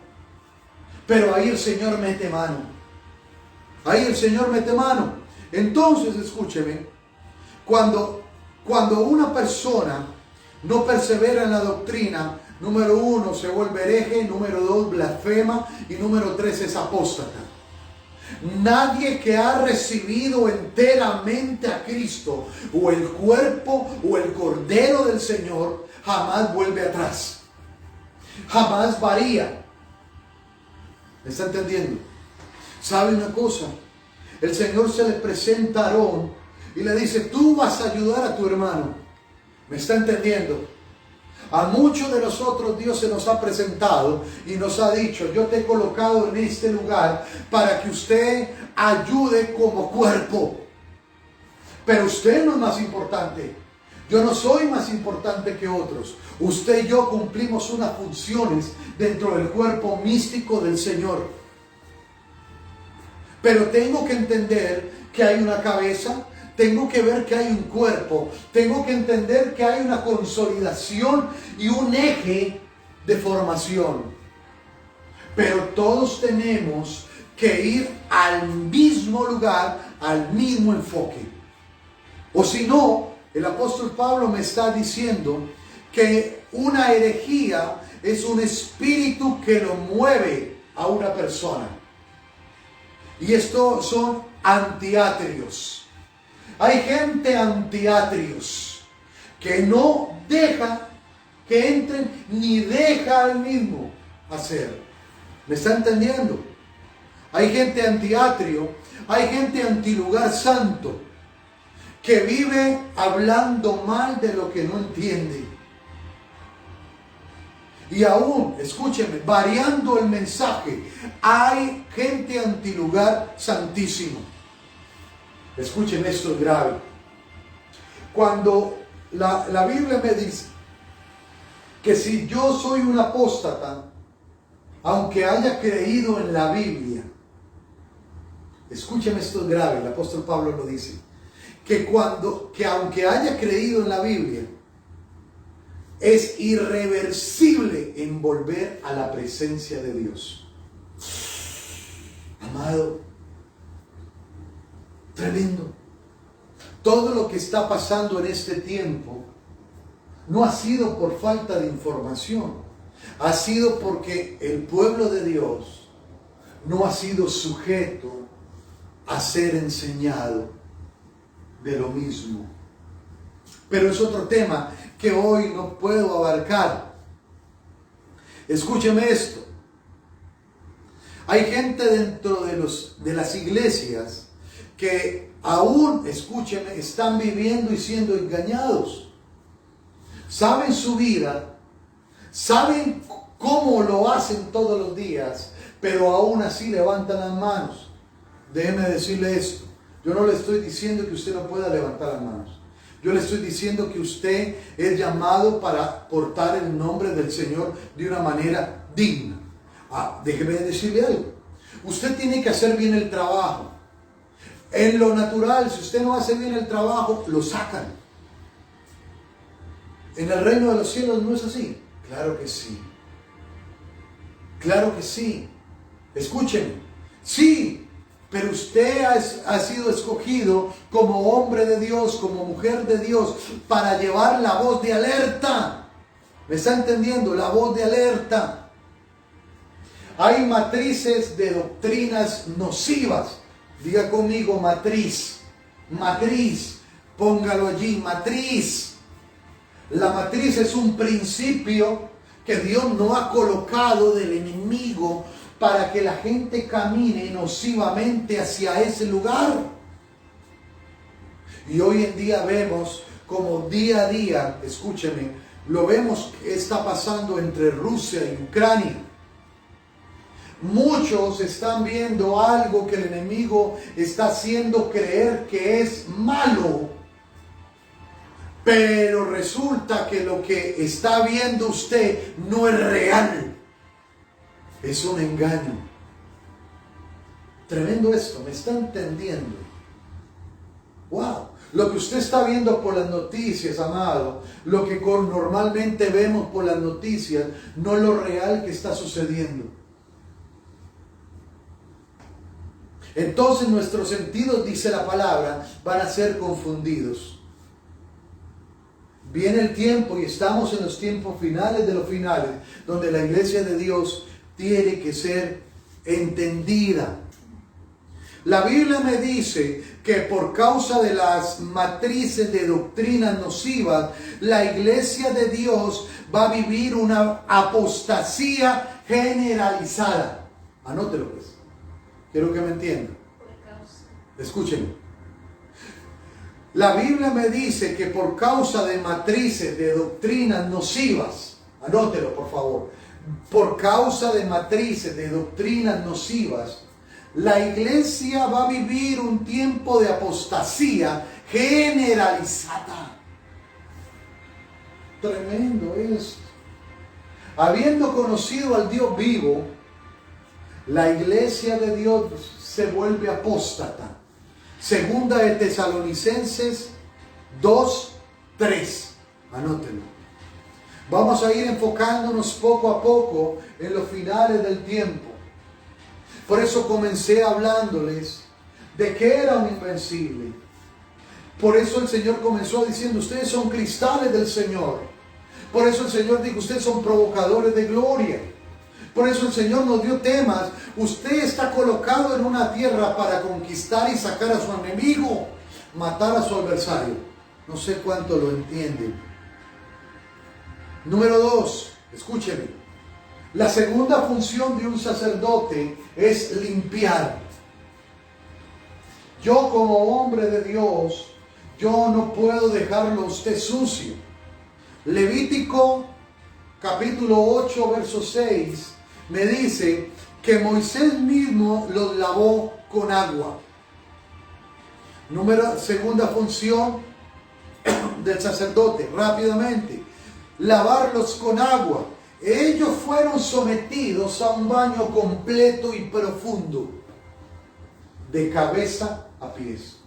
pero ahí el Señor mete mano. Ahí el Señor mete mano. Entonces, escúcheme, cuando una persona no persevera en la doctrina, número 1, se vuelve hereje, número 2, blasfema, y número 3, es apóstata. Nadie que ha recibido enteramente a Cristo, o el cuerpo o el Cordero del Señor, jamás vuelve atrás, jamás varía. ¿Me está entendiendo? ¿Sabe una cosa? El Señor se le presenta a Aarón y le dice: tú vas a ayudar a tu hermano. ¿Me está entendiendo? A muchos de nosotros Dios se nos ha presentado y nos ha dicho: yo te he colocado en este lugar para que usted ayude como cuerpo. Pero usted no es más importante. Yo no soy más importante que otros. Usted y yo cumplimos unas funciones dentro del cuerpo místico del Señor. Pero tengo que entender que hay una cabeza. Tengo que ver que hay un cuerpo. Tengo que entender que hay una consolidación y un eje de formación. Pero todos tenemos que ir al mismo lugar, al mismo enfoque. O si no, el apóstol Pablo me está diciendo que una herejía es un espíritu que lo mueve a una persona. Y estos son antiatrios. Hay gente antiatrios que no deja que entren ni deja al mismo hacer. ¿Me está entendiendo? Hay gente antiatrio, hay gente antilugar santo que vive hablando mal de lo que no entiende. Y aún, escúcheme, variando el mensaje, hay gente antilugar santísimo. Escuchen, esto es grave. Cuando la Biblia me dice que si yo soy un apóstata, aunque haya creído en la Biblia, escuchen, esto es grave, el apóstol Pablo lo dice, que aunque haya creído en la Biblia, es irreversible en volver a la presencia de Dios. Amado, tremendo. Todo lo que está pasando en este tiempo no ha sido por falta de información, ha sido porque el pueblo de Dios no ha sido sujeto a ser enseñado de lo mismo. Pero es otro tema que hoy no puedo abarcar. Escúcheme esto. Hay gente dentro de las iglesias que aún, escúcheme, están viviendo y siendo engañados. Saben su vida, saben cómo lo hacen todos los días, pero aún así levantan las manos. Déjeme decirle esto. Yo no le estoy diciendo que usted no pueda levantar las manos. Yo le estoy diciendo que usted es llamado para portar el nombre del Señor de una manera digna. Déjeme decirle algo. Usted tiene que hacer bien el trabajo. En lo natural, si usted no hace bien el trabajo, lo sacan. ¿En el reino de los cielos no es así? Claro que sí. Claro que sí. Escúchenme. Sí, Pero usted ha sido escogido como hombre de Dios, como mujer de Dios, para llevar la voz de alerta. ¿Me está entendiendo? La voz de alerta. Hay matrices de doctrinas nocivas. Diga conmigo matriz. Matriz. Póngalo allí, matriz. La matriz es un principio que Dios no ha colocado del enemigo para que la gente camine nocivamente hacia ese lugar. Y hoy en día vemos como día a día, escúcheme, lo vemos que está pasando entre Rusia y Ucrania. Muchos están viendo algo que el enemigo está haciendo creer que es malo. Pero resulta que lo que está viendo usted no es real. Es un engaño. Tremendo esto, ¿me está entendiendo? Wow. Lo que usted está viendo por las noticias, amado, lo que normalmente vemos por las noticias, no es lo real que está sucediendo. Entonces nuestros sentidos, dice la palabra, van a ser confundidos. Viene el tiempo y estamos en los tiempos finales de los finales, donde la iglesia de Dios tiene que ser entendida. La Biblia me dice que por causa de las matrices de doctrinas nocivas, la iglesia de Dios va a vivir una apostasía generalizada. Anótelo pues. Quiero que me entiendan. Escúchenme. La Biblia me dice que por causa de matrices de doctrinas nocivas, anótelo por favor, por causa de matrices de doctrinas nocivas, la iglesia va a vivir un tiempo de apostasía generalizada. Tremendo esto. Habiendo conocido al Dios vivo, la iglesia de Dios se vuelve apóstata. Segunda de Tesalonicenses 2:3. Anótenlo. Vamos a ir enfocándonos poco a poco en los finales del tiempo. Por eso comencé hablándoles de que era un invencible. Por eso el Señor comenzó diciendo, ustedes son cristales del Señor. Por eso el Señor dijo, ustedes son provocadores de gloria. Por eso el Señor nos dio temas. Usted está colocado en una tierra para conquistar y sacar a su enemigo, matar a su adversario. No sé cuánto lo entienden. Número 2, escúcheme. La segunda función de un sacerdote es limpiar. Yo como hombre de Dios, yo no puedo dejarlo a usted sucio. Levítico capítulo 8, verso 6, me dice que Moisés mismo los lavó con agua. Segunda función del sacerdote, rápidamente, lavarlos con agua. Ellos fueron sometidos a un baño completo y profundo, de cabeza a pies.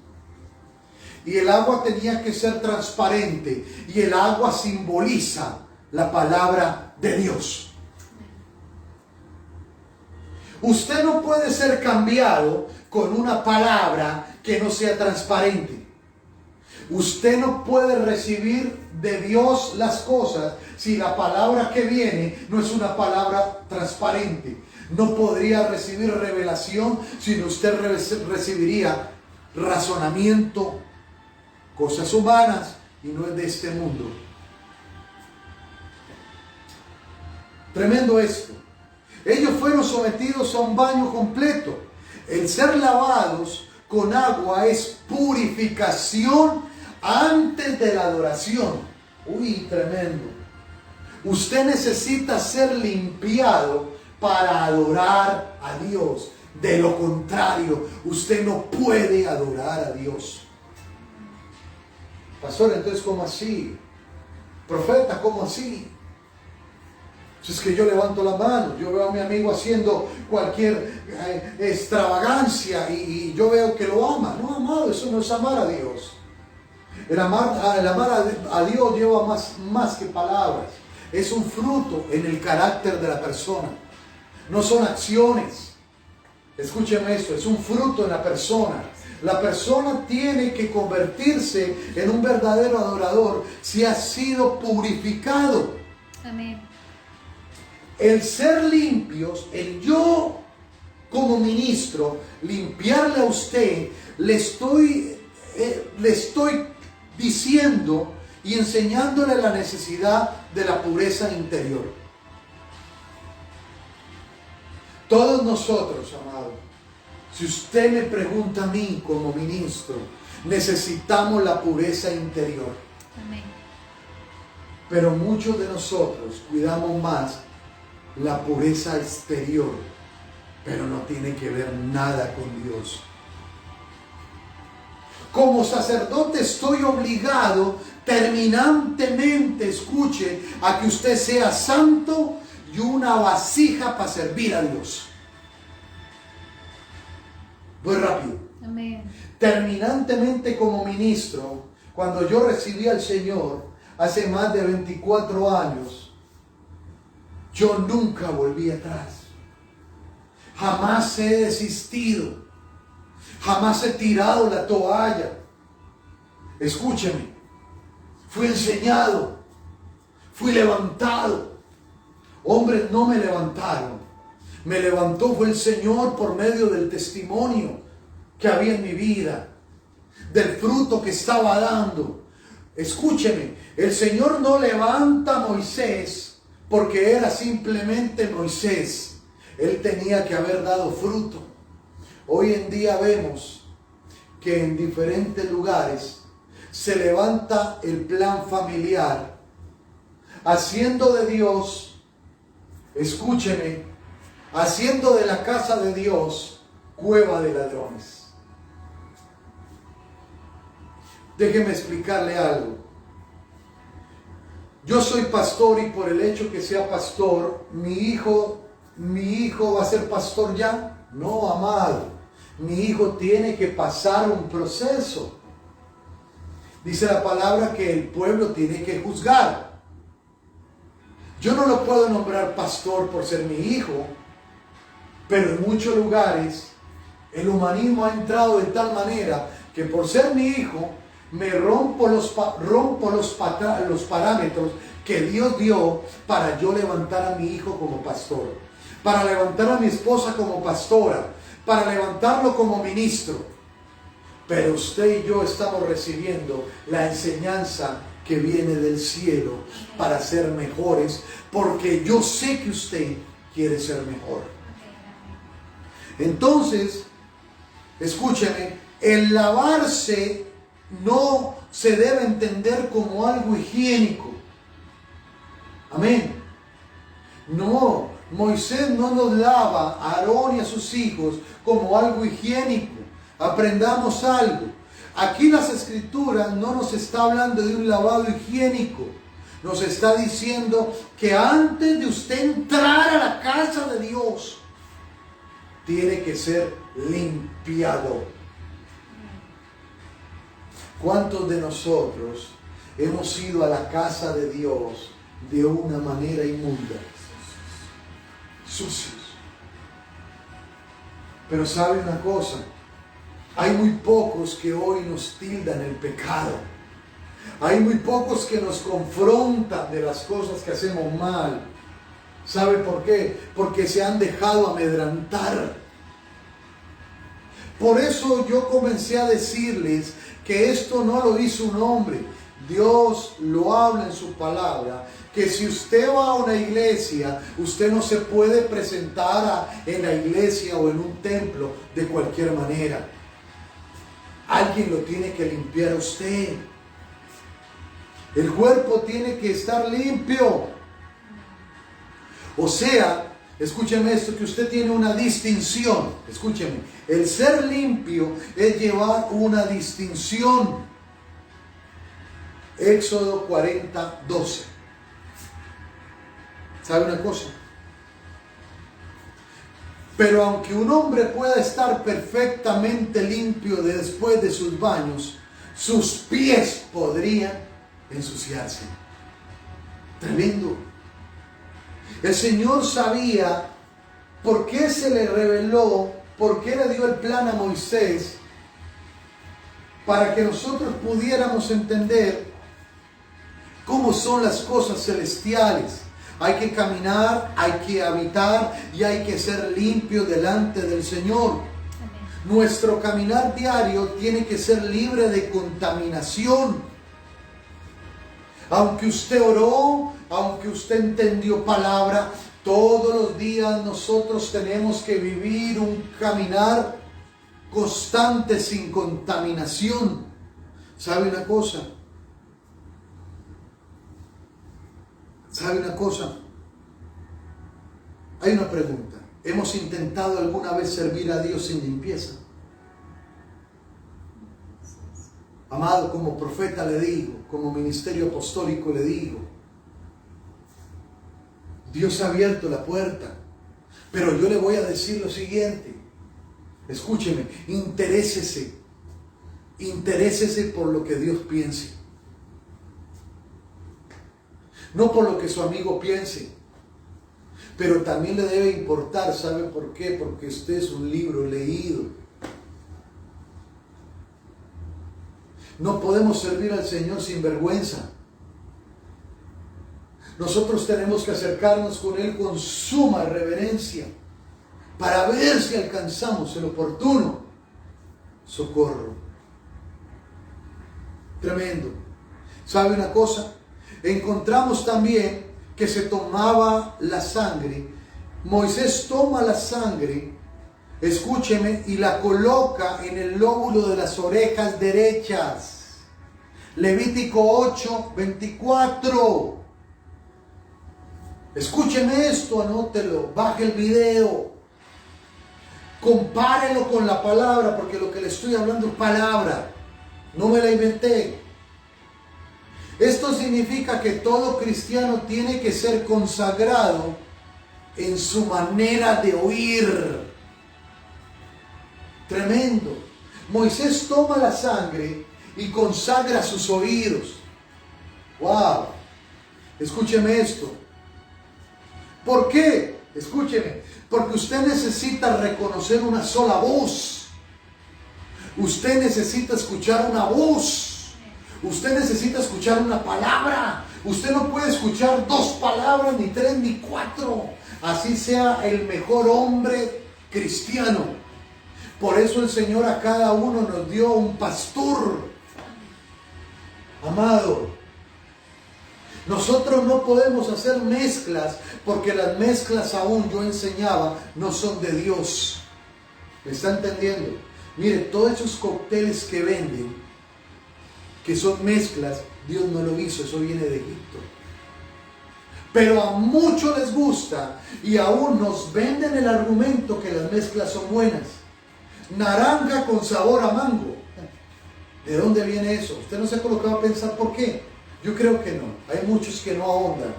Y el agua tenía que ser transparente, y el agua simboliza la palabra de Dios. Usted no puede ser cambiado con una palabra que no sea transparente. Usted no puede recibir de Dios las cosas si la palabra que viene no es una palabra transparente. No podría recibir revelación, sino usted recibiría razonamiento, cosas humanas, y no es de este mundo. Tremendo esto. Ellos fueron sometidos a un baño completo. El ser lavados con agua es purificación antes de la adoración. Uy, tremendo. Usted necesita ser limpiado para adorar a Dios. De lo contrario, usted no puede adorar a Dios. Pastor, entonces, ¿cómo así? Profeta, ¿cómo así? Es que yo levanto la mano, yo veo a mi amigo haciendo cualquier extravagancia y yo veo que lo ama. No, amado, eso no es amar a Dios. El amar a Dios lleva más que palabras. Es un fruto en el carácter de la persona. No son acciones. escúcheme esto, es un fruto en la persona. La persona tiene que convertirse en un verdadero adorador si ha sido purificado. Amén. El ser limpios, el yo como ministro, limpiarle a usted, le estoy diciendo y enseñándole la necesidad de la pureza interior. Todos nosotros, amado, si usted me pregunta a mí como ministro, necesitamos la pureza interior. Amén. Pero muchos de nosotros cuidamos más la pureza exterior, pero no tiene que ver nada con Dios. Como sacerdote estoy obligado terminantemente, escuche, a que usted sea santo y una vasija para servir a Dios. Voy rápido. Amén. Terminantemente como ministro, cuando yo recibí al Señor hace más de 24 años, yo nunca volví atrás. Jamás he desistido. Jamás he tirado la toalla. Escúcheme. Fui enseñado. Fui levantado. Hombres no me levantaron. Me levantó fue el Señor por medio del testimonio que había en mi vida. Del fruto que estaba dando. Escúcheme. El Señor no levanta a Moisés porque era simplemente Moisés. Él tenía que haber dado fruto. Hoy en día vemos que en diferentes lugares se levanta el plan familiar, haciendo de Dios, escúcheme, haciendo de la casa de Dios cueva de ladrones. Déjeme explicarle algo. Yo soy pastor y por el hecho que sea pastor, mi hijo va a ser pastor ya. No, amado. Mi hijo tiene que pasar un proceso. Dice la palabra que el pueblo tiene que juzgar. Yo no lo puedo nombrar pastor por ser mi hijo, pero en muchos lugares el humanismo ha entrado de tal manera que por ser mi hijo me rompo los parámetros que Dios dio para yo levantar a mi hijo como pastor, para levantar a mi esposa como pastora, para levantarlo como ministro. Pero usted y yo estamos recibiendo la enseñanza que viene del cielo para ser mejores, porque yo sé que usted quiere ser mejor. Entonces, escúcheme, el lavarse no se debe entender como algo higiénico. Amén. No, Moisés no nos lava a Aarón y a sus hijos como algo higiénico. Aprendamos algo. Aquí las escrituras no nos está hablando de un lavado higiénico. Nos está diciendo que antes de usted entrar a la casa de Dios, tiene que ser limpiado. ¿Cuántos de nosotros hemos ido a la casa de Dios de una manera inmunda? Sucios. Pero sabe una cosa, hay muy pocos que hoy nos tildan el pecado. Hay muy pocos que nos confrontan de las cosas que hacemos mal. ¿Sabe por qué? Porque se han dejado amedrantar. Por eso yo comencé a decirles que esto no lo hizo un hombre. Dios lo habla en su palabra, que si usted va a una iglesia, usted no se puede presentar en la iglesia o en un templo de cualquier manera. Alguien lo tiene que limpiar a usted. El cuerpo tiene que estar limpio. O sea, escúcheme esto, que usted tiene una distinción. Escúcheme, el ser limpio es llevar una distinción. Éxodo 40, 12. ¿Sabe una cosa? Pero aunque un hombre pueda estar perfectamente limpio después de sus baños, sus pies podrían ensuciarse. Tremendo. El Señor sabía por qué se le reveló ¿Por qué le dio el plan a Moisés? Para que nosotros pudiéramos entender cómo son las cosas celestiales. Hay que caminar, hay que habitar y hay que ser limpio delante del Señor. Amén. Nuestro caminar diario tiene que ser libre de contaminación. Aunque usted oró, aunque usted entendió palabra, todos los días nosotros tenemos que vivir un caminar constante sin contaminación. ¿Sabe una cosa? ¿Sabe una cosa? Hay una pregunta. ¿Hemos intentado alguna vez servir a Dios sin limpieza? Amado, como profeta le digo, como ministerio apostólico le digo, Dios ha abierto la puerta, pero yo le voy a decir lo siguiente. Escúcheme, interésese por lo que Dios piense. No por lo que su amigo piense. Pero también le debe importar, ¿sabe por qué? Porque usted es un libro leído. No podemos servir al Señor sin vergüenza. Nosotros tenemos que acercarnos con Él con suma reverencia para ver si alcanzamos el oportuno socorro. Tremendo. ¿Sabe una cosa? Encontramos también que se tomaba la sangre. Moisés toma la sangre, escúcheme, y la coloca en el lóbulo de las orejas derechas. Levítico 8, 24. Escúcheme esto, anótelo, baje el video. Compárelo con la palabra, porque lo que le estoy hablando es palabra. No me la inventé. Esto significa que todo cristiano tiene que ser consagrado en su manera de oír. Tremendo. Moisés toma la sangre y consagra sus oídos. ¡Wow! Escúcheme esto. ¿Por qué? Escúcheme. Porque usted necesita reconocer una sola voz. Usted necesita escuchar una voz. Usted necesita escuchar una palabra. Usted no puede escuchar dos palabras, ni tres, ni cuatro. Así sea el mejor hombre cristiano. Por eso el Señor a cada uno nos dio un pastor. Amado, nosotros no podemos hacer mezclas, porque las mezclas, aún yo enseñaba, no son de Dios. ¿Me está entendiendo? Mire, todos esos cócteles que venden, que son mezclas, Dios no lo hizo, eso viene de Egipto. Pero a muchos les gusta y aún nos venden el argumento que las mezclas son buenas. Naranja con sabor a mango. ¿De dónde viene eso? ¿Usted no se ha colocado a pensar por qué? Yo creo que no. Hay muchos que no ahondan.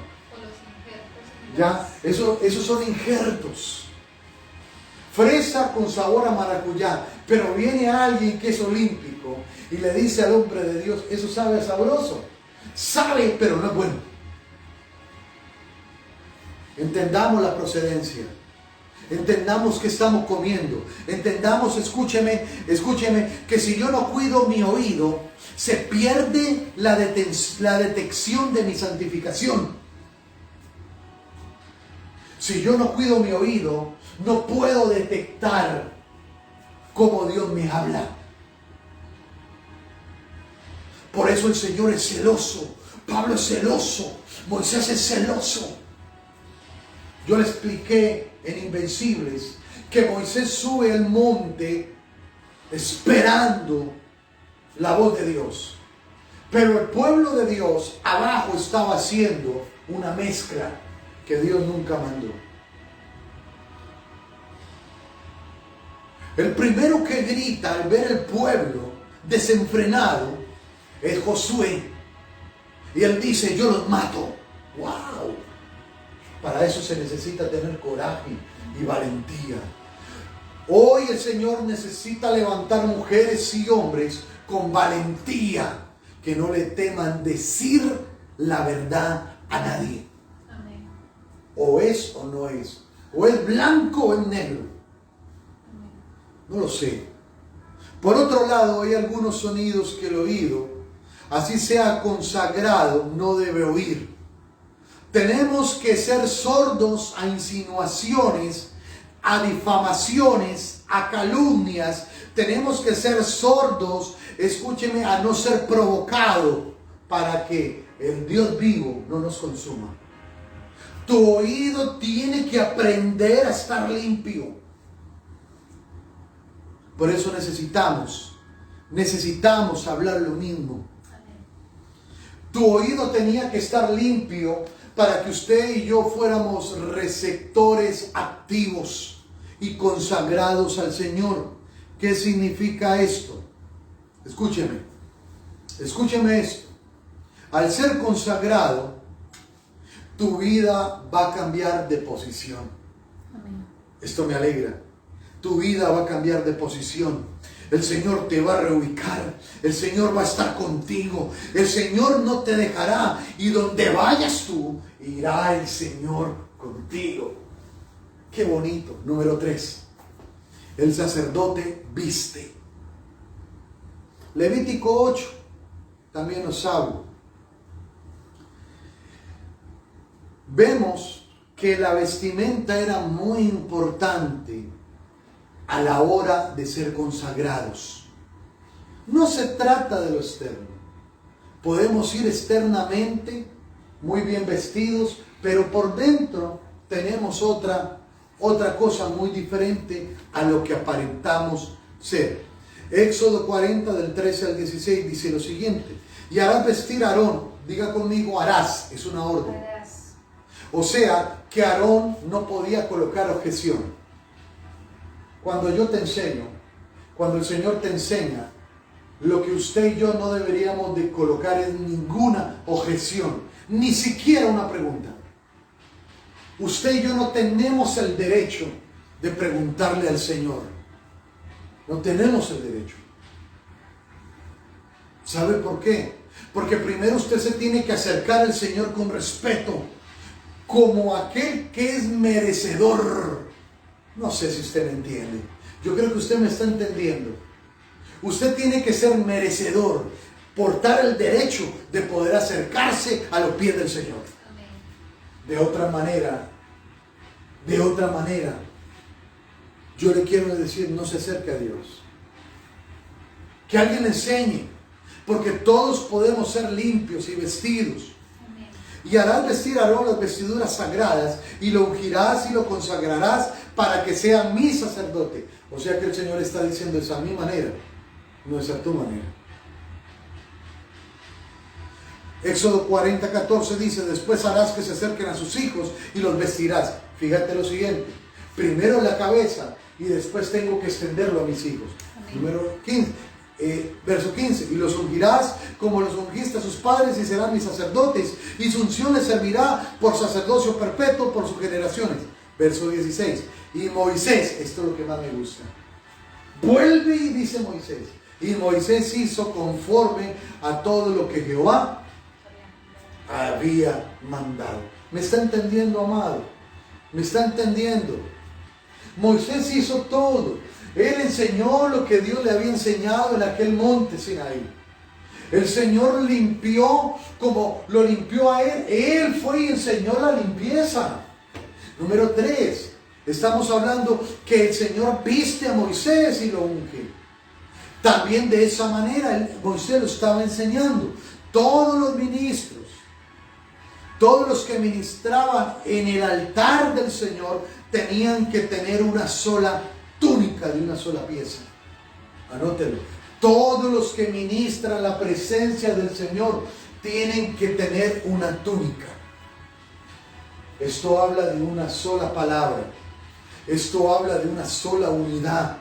Ya, esos son injertos. Fresa con sabor a maracuyá. Pero viene alguien que es olímpico y le dice al hombre de Dios, eso sabe sabroso. Sabe, pero no es bueno. Entendamos la procedencia. Entendamos qué estamos comiendo. Entendamos, escúcheme, que si yo no cuido mi oído, se pierde la detección de mi santificación. Si yo no cuido mi oído, no puedo detectar cómo Dios me habla. Por eso el Señor es celoso. Pablo es celoso. Moisés es celoso. Yo le expliqué en Invencibles que Moisés sube al monte esperando la voz de Dios. Pero el pueblo de Dios abajo estaba haciendo una mezcla que Dios nunca mandó. El primero que grita al ver el pueblo desenfrenado es Josué. Y él dice, yo los mato. ¡Wow! Para eso se necesita tener coraje y valentía. Hoy el Señor necesita levantar mujeres y hombres con valentía, que no le teman decir la verdad a nadie. Amén. O es o no es. O es blanco o es negro. Amén. No lo sé. Por otro lado, hay algunos sonidos que el oído, así sea consagrado, no debe oír. Tenemos que ser sordos a insinuaciones, a difamaciones, a calumnias. Tenemos que ser sordos, escúcheme, a no ser provocado para que el Dios vivo no nos consuma. Tu oído tiene que aprender a estar limpio. Por eso necesitamos hablar lo mismo. Tu oído tenía que estar limpio para que usted y yo fuéramos receptores activos y consagrados al Señor. ¿Qué significa esto? Escúcheme esto. Al ser consagrado, tu vida va a cambiar de posición. Amén. Esto me alegra. Tu vida va a cambiar de posición. El Señor te va a reubicar. El Señor va a estar contigo. El Señor no te dejará. Y donde vayas tú, irá el Señor contigo. Qué bonito. Número 3. El sacerdote viste. Levítico 8 también nos habla. Vemos que la vestimenta era muy importante a la hora de ser consagrados. No se trata de lo externo. Podemos ir externamente muy bien vestidos, pero por dentro tenemos otra cosa muy diferente a lo que aparentamos ser. Éxodo 40 del 13 al 16 dice lo siguiente: y harás vestir a Aarón. Diga conmigo, harás, es una orden. Harás. O sea, que Aarón no podía colocar objeción. Cuando yo te enseño, cuando el Señor te enseña, lo que usted y yo no deberíamos de colocar es ninguna objeción, ni siquiera una pregunta. Usted y yo no tenemos el derecho de preguntarle al Señor. No tenemos el derecho. ¿Sabe por qué? Porque primero usted se tiene que acercar al Señor con respeto, como aquel que es merecedor. No sé si usted me entiende. Yo creo que usted me está entendiendo. Usted tiene que ser merecedor, portar el derecho de poder acercarse a los pies del Señor. De otra manera, yo le quiero decir, no se acerque a Dios. Que alguien le enseñe, porque todos podemos ser limpios y vestidos. Y harás vestir a Aarón las vestiduras sagradas, y lo ungirás y lo consagrarás para que sea mi sacerdote. O sea que el Señor está diciendo, es a mi manera, no es a tu manera. Éxodo 40, 14 dice, después harás que se acerquen a sus hijos y los vestirás. Fíjate lo siguiente, primero la cabeza y después tengo que extenderlo a mis hijos. Número 15. Verso 15, y los ungirás como los ungiste a sus padres y serán mis sacerdotes, y su unción les servirá por sacerdocio perpetuo por sus generaciones. Verso 16, y Moisés, esto es lo que más me gusta, vuelve y dice Moisés, y Moisés hizo conforme a todo lo que Jehová había mandado. ¿Me está entendiendo, amado? ¿Me está entendiendo? Moisés hizo todo. Él enseñó lo que Dios le había enseñado en aquel monte Sinaí. El Señor limpió como lo limpió a él. Él fue y enseñó la limpieza. Número 3. Estamos hablando que el Señor viste a Moisés y lo unge. También de esa manera Moisés lo estaba enseñando. Todos los ministros, todos los que ministraban en el altar del Señor tenían que tener una sola túnica de una sola pieza. Anótelo. Todos los que ministran la presencia del Señor tienen que tener una túnica. Esto habla de una sola palabra. Esto habla de una sola unidad.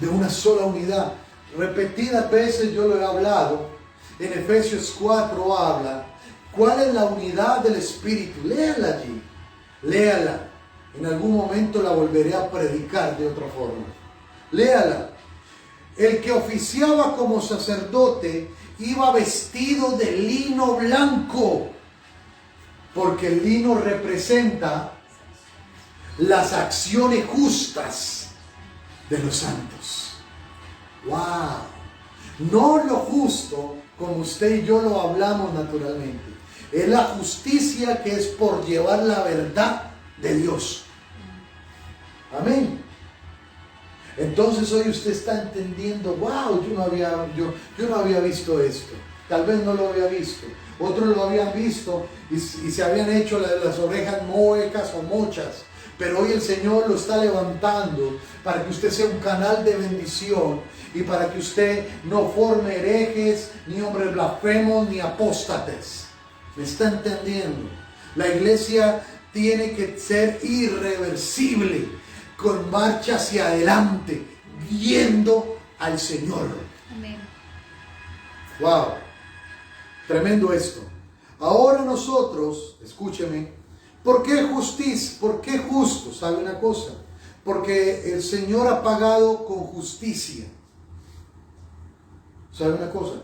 De una sola unidad. Repetidas veces yo lo he hablado. En Efesios 4 habla. ¿Cuál es la unidad del Espíritu? Léala allí. Léala. En algún momento la volveré a predicar de otra forma. Léala. El que oficiaba como sacerdote iba vestido de lino blanco, porque el lino representa las acciones justas de los santos. ¡Wow! No lo justo como usted y yo lo hablamos naturalmente. Es la justicia que es por llevar la verdad de Dios. Amén. Entonces hoy usted está entendiendo, wow, yo no había visto esto. Tal vez no lo había visto. Otros lo habían visto y se habían hecho las orejas muecas o mochas. Pero hoy el Señor lo está levantando para que usted sea un canal de bendición y para que usted no forme herejes, ni hombres blasfemos, ni apóstates. ¿Me está entendiendo? La iglesia tiene que ser irreversible, con marcha hacia adelante, viendo al Señor. Amén. Wow, tremendo esto. Ahora nosotros, escúcheme, ¿por qué justicia? ¿Por qué justo? ¿Sabe una cosa? Porque el Señor ha pagado con justicia. ¿Sabe una cosa?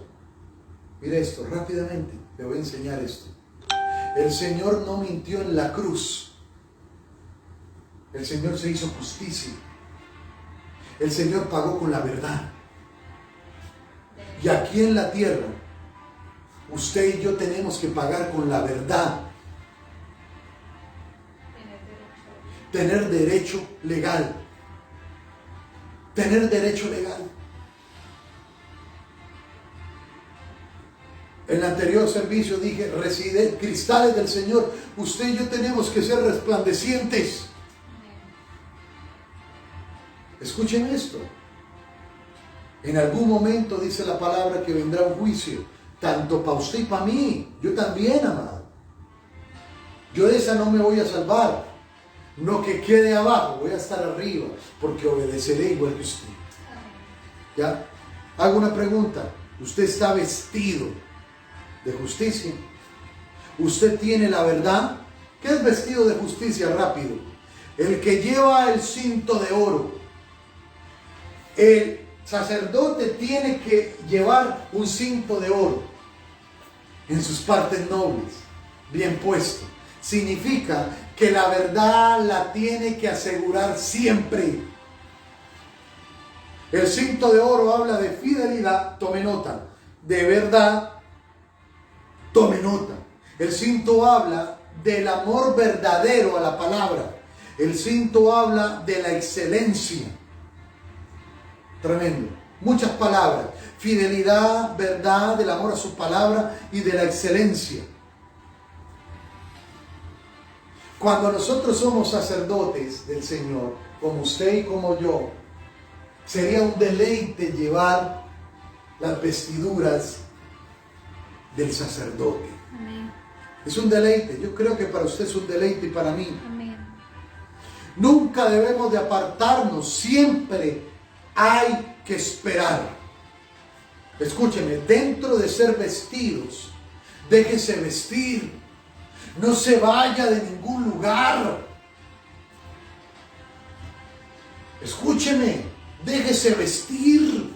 Mire esto, rápidamente, le voy a enseñar esto. El Señor no mintió en la cruz. El Señor se hizo justicia. El Señor pagó con la verdad. Y aquí en la tierra, usted y yo tenemos que pagar con la verdad. Tener derecho legal. Tener derecho legal. En el anterior servicio dije, cristales del Señor. Usted y yo tenemos que ser resplandecientes. Escuchen esto. En algún momento dice la palabra que vendrá un juicio, tanto para usted y para mí. Yo también, amado. Yo de esa no me voy a salvar. No que quede abajo, voy a estar arriba, porque obedeceré igual que usted. ¿Ya? Hago una pregunta. ¿Usted está vestido de justicia? ¿Usted tiene la verdad? ¿Qué es vestido de justicia? Rápido. El que lleva el cinto de oro. El sacerdote tiene que llevar un cinto de oro en sus partes nobles, bien puesto. Significa que la verdad la tiene que asegurar siempre. El cinto de oro habla de fidelidad, tome nota, de verdad, tome nota. El cinto habla del amor verdadero a la palabra. El cinto habla de la excelencia. Tremendo. Muchas palabras. Fidelidad, verdad, del amor a su palabra y de la excelencia. Cuando nosotros somos sacerdotes del Señor, como usted y como yo, sería un deleite llevar las vestiduras del sacerdote. Amén. Es un deleite. Yo creo que para usted es un deleite y para mí. Amén. Nunca debemos de apartarnos. Siempre hay que esperar. Escúcheme, dentro de ser vestidos, déjese vestir. No se vaya de ningún lugar. Escúcheme, déjese vestir.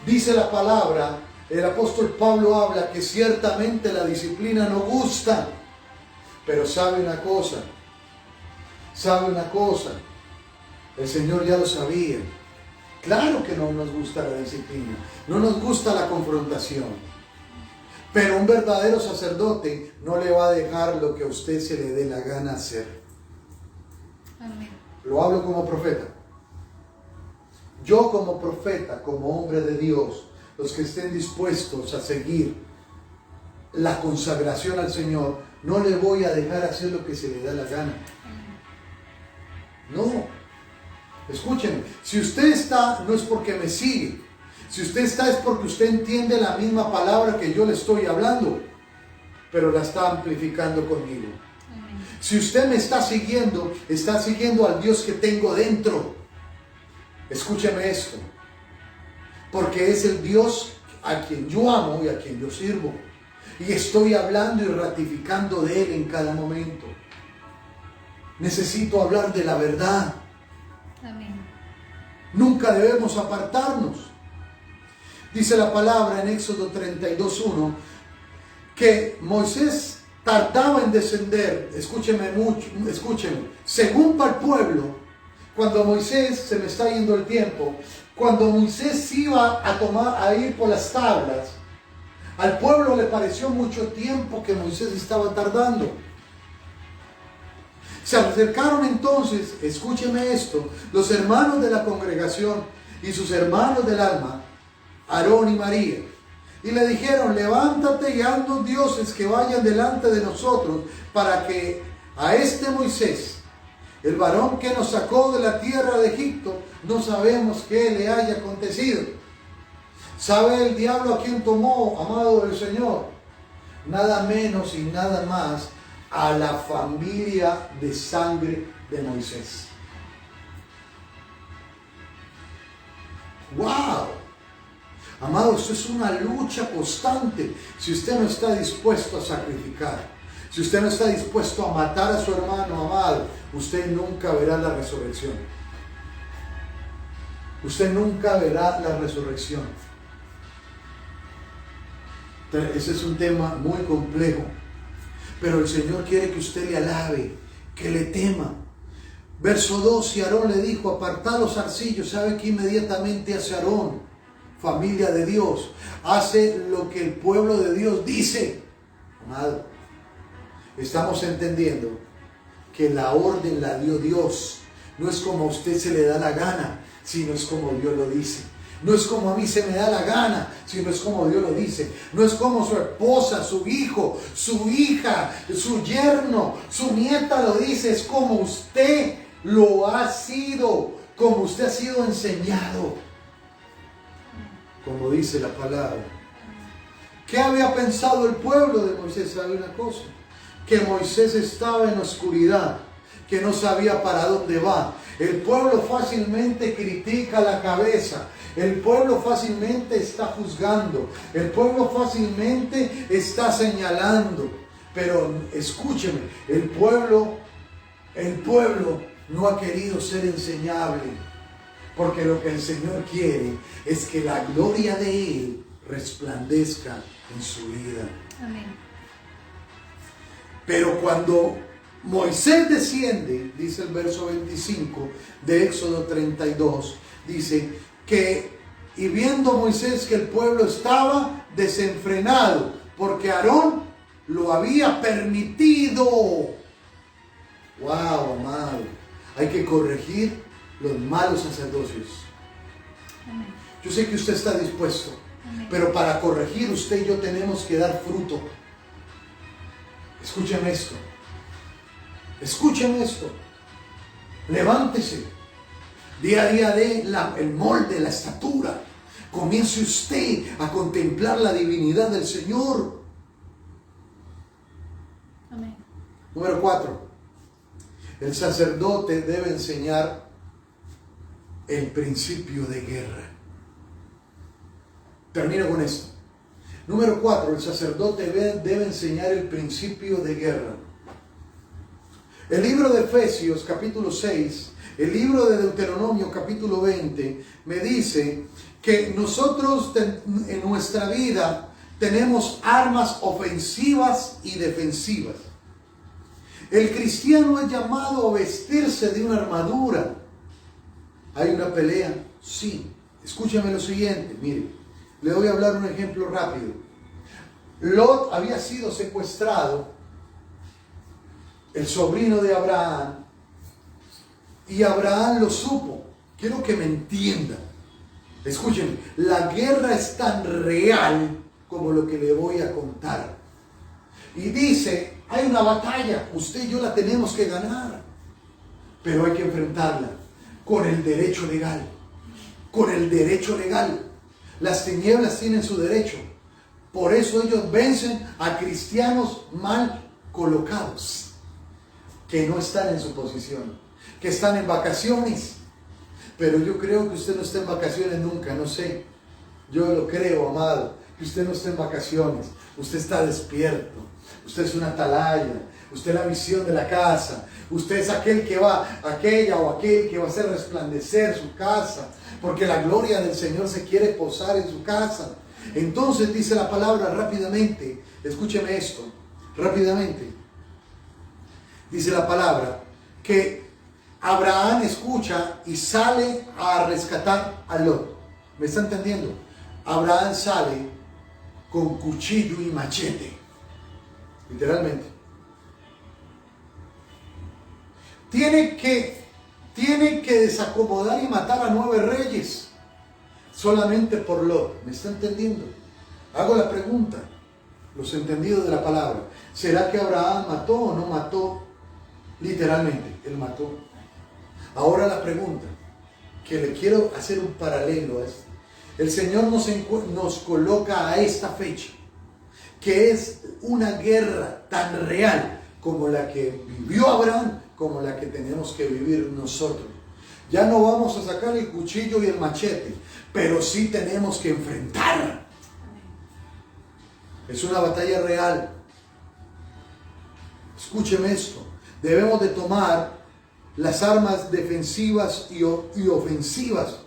Dice la palabra, el apóstol Pablo habla que ciertamente la disciplina no gusta. Pero sabe una cosa, el Señor ya lo sabía. Claro que no nos gusta la disciplina, no nos gusta la confrontación. Pero un verdadero sacerdote no le va a dejar lo que a usted se le dé la gana hacer. Amén. Lo hablo como profeta. Yo como profeta, como hombre de Dios, los que estén dispuestos a seguir la consagración al Señor, no le voy a dejar hacer lo que se le da la gana. No. Escúchenme, si usted está, no es porque me sigue. Si usted está es porque usted entiende la misma palabra que yo le estoy hablando, pero la está amplificando conmigo. Amén. Si usted me está siguiendo al Dios que tengo dentro. Escúcheme esto, porque es el Dios a quien yo amo y a quien yo sirvo. Y estoy hablando y ratificando de Él en cada momento. Necesito hablar de la verdad. Amén. Nunca debemos apartarnos. Dice la palabra en Éxodo 32:1 que Moisés tardaba en descender, escúcheme mucho, escúcheme, según para el pueblo, cuando Moisés, se me está yendo el tiempo, cuando Moisés iba a ir por las tablas, al pueblo le pareció mucho tiempo que Moisés estaba tardando. Se acercaron entonces, escúcheme esto, los hermanos de la congregación y sus hermanos del alma, Aarón y María, y le dijeron: levántate y haznos dioses que vayan delante de nosotros, para que a este Moisés, el varón que nos sacó de la tierra de Egipto, no sabemos qué le haya acontecido. ¿Sabe el diablo a quién tomó, amado del Señor? Nada menos y nada más a la familia de sangre de Moisés. ¡Wow! Amado, esto es una lucha constante. Si usted no está dispuesto a sacrificar, si usted no está dispuesto a matar a su hermano amado, usted nunca verá la resurrección. Usted nunca verá la resurrección. Ese es un tema muy complejo. Pero el Señor quiere que usted le alabe, que le tema. Verso 2, y Aarón le dijo: apartad los arcillos. ¿Sabe qué inmediatamente hace Aarón? Familia de Dios, hace lo que el pueblo de Dios dice. Amado, estamos entendiendo que la orden la dio Dios. No es como a usted se le da la gana, sino es como Dios lo dice. No es como a mí se me da la gana, sino es como Dios lo dice. No es como su esposa, su hijo, su hija, su yerno, su nieta lo dice. Es como usted lo ha sido, como usted ha sido enseñado, como dice la palabra. ¿Qué había pensado el pueblo de Moisés? ¿Sabe una cosa? Que Moisés estaba en la oscuridad, que no sabía para dónde va. El pueblo fácilmente critica la cabeza. El pueblo fácilmente está juzgando. El pueblo fácilmente está señalando. Pero escúcheme, el pueblo no ha querido ser enseñable. Porque lo que el Señor quiere es que la gloria de Él resplandezca en su vida. Amén. Pero cuando Moisés desciende, dice el verso 25 de Éxodo 32, dice que, y viendo Moisés que el pueblo estaba desenfrenado, porque Aarón lo había permitido. Wow, amado, hay que corregir los malos sacerdocios. Amén. Yo sé que usted está dispuesto, Amén. pero para corregir usted y yo tenemos que dar fruto. Escúcheme esto. Escúcheme esto. Levántese. Día a día el molde, la estatura. Comience usted a contemplar la divinidad del Señor. Amén. Número 4. El sacerdote debe enseñar el principio de guerra. Termino con esto. Número 4. El sacerdote debe enseñar el principio de guerra. El libro de Efesios capítulo 6, el libro de Deuteronomio capítulo 20 me dice que nosotros en nuestra vida tenemos armas ofensivas y defensivas. El cristiano es llamado a vestirse de una armadura. ¿Hay una pelea? Sí. Escúchame lo siguiente, mire, le voy a hablar un ejemplo rápido. Lot había sido secuestrado, el sobrino de Abraham, y Abraham lo supo. Quiero que me entiendan. Escuchen, la guerra es tan real como lo que le voy a contar. Y dice, hay una batalla, usted y yo la tenemos que ganar, pero hay que enfrentarla con el derecho legal. Con el derecho legal. Las tinieblas tienen su derecho. Por eso ellos vencen a cristianos mal colocados, que no están en su posición, que están en vacaciones. Pero yo creo que usted no está en vacaciones nunca, no sé. Yo lo creo, amado, que usted no está en vacaciones. Usted está despierto. Usted es una atalaya. Usted es la visión de la casa. Usted es aquel que va, aquella o aquel que va a hacer resplandecer su casa. Porque la gloria del Señor se quiere posar en su casa. Entonces dice la palabra rápidamente. Escúcheme esto. Rápidamente. Dice la palabra que Abraham escucha y sale a rescatar a Lot. ¿Me está entendiendo? Abraham sale con cuchillo y machete. Literalmente. Tiene que desacomodar y matar a 9 reyes. Solamente por Lot. ¿Me está entendiendo? Hago la pregunta. Los entendidos de la palabra. ¿Será que Abraham mató o no mató? Literalmente, él mató. Ahora la pregunta, que le quiero hacer un paralelo a esto. El Señor nos coloca a esta fecha, que es una guerra tan real como la que vivió Abraham, como la que tenemos que vivir nosotros. Ya no vamos a sacar el cuchillo y el machete, pero sí tenemos que enfrentar. Es una batalla real. Escúcheme esto. Debemos de tomar las armas defensivas y ofensivas.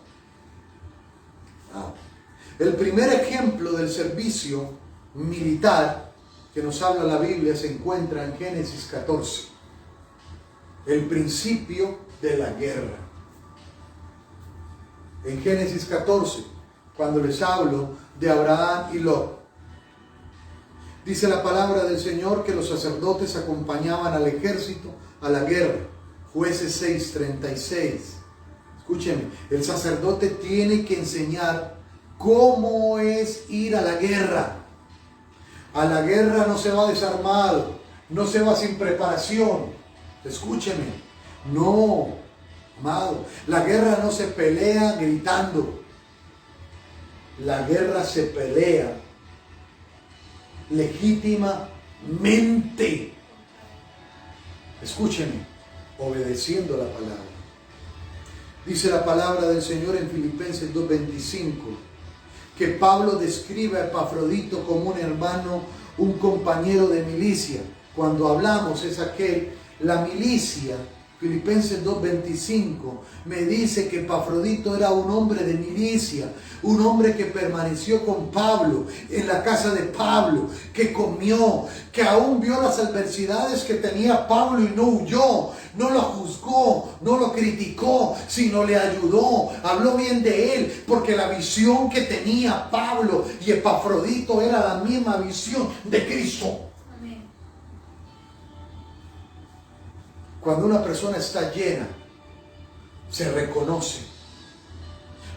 El primer ejemplo del servicio militar que nos habla la Biblia se encuentra en Génesis 14. El principio de la guerra. En Génesis 14, cuando les hablo de Abraham y Lot. Dice la palabra del Señor que los sacerdotes acompañaban al ejército a la guerra. Jueces 6:36. Escúcheme, el sacerdote tiene que enseñar cómo es ir a la guerra. A la guerra no se va desarmado, no se va sin preparación. Escúcheme, no, amado, la guerra no se pelea gritando. La guerra se pelea legítimamente. Escúcheme, obedeciendo la palabra. Dice la palabra del Señor en Filipenses 2:25 que Pablo describe a Epafrodito como un hermano, un compañero de milicia. Cuando hablamos es la milicia. Filipenses 2:25 me dice que Epafrodito era un hombre de milicia, un hombre que permaneció con Pablo, en la casa de Pablo, que comió, que aún vio las adversidades que tenía Pablo y no huyó, no lo juzgó, no lo criticó, sino le ayudó, habló bien de él, porque la visión que tenía Pablo y Epafrodito era la misma visión de Cristo. Cuando una persona está llena, se reconoce.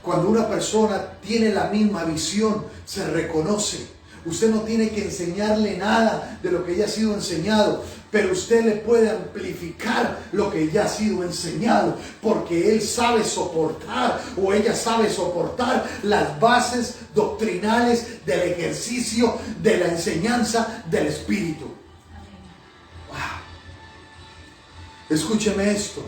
Cuando una persona tiene la misma visión, se reconoce. Usted no tiene que enseñarle nada de lo que ya ha sido enseñado, pero usted le puede amplificar lo que ya ha sido enseñado, porque él sabe soportar o ella sabe soportar las bases doctrinales del ejercicio de la enseñanza del Espíritu. Escúcheme esto.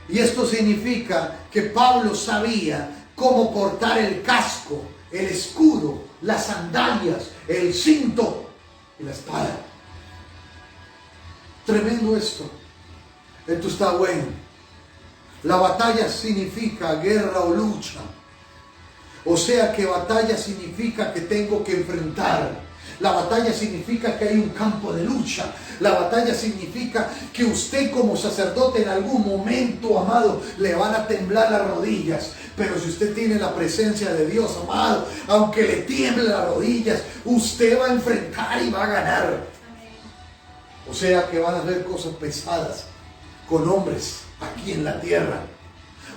Y esto significa que Pablo sabía cómo portar el casco, el escudo, las sandalias, el cinto y la espada. Tremendo esto. Esto está bueno. La batalla significa guerra o lucha. O sea que batalla significa que tengo que enfrentar. La batalla significa que hay un campo de lucha. La batalla significa que usted como sacerdote en algún momento, amado, le van a temblar las rodillas. Pero si usted tiene la presencia de Dios, amado, aunque le tiemblen las rodillas, usted va a enfrentar y va a ganar. O sea que van a haber cosas pesadas con hombres aquí en la tierra.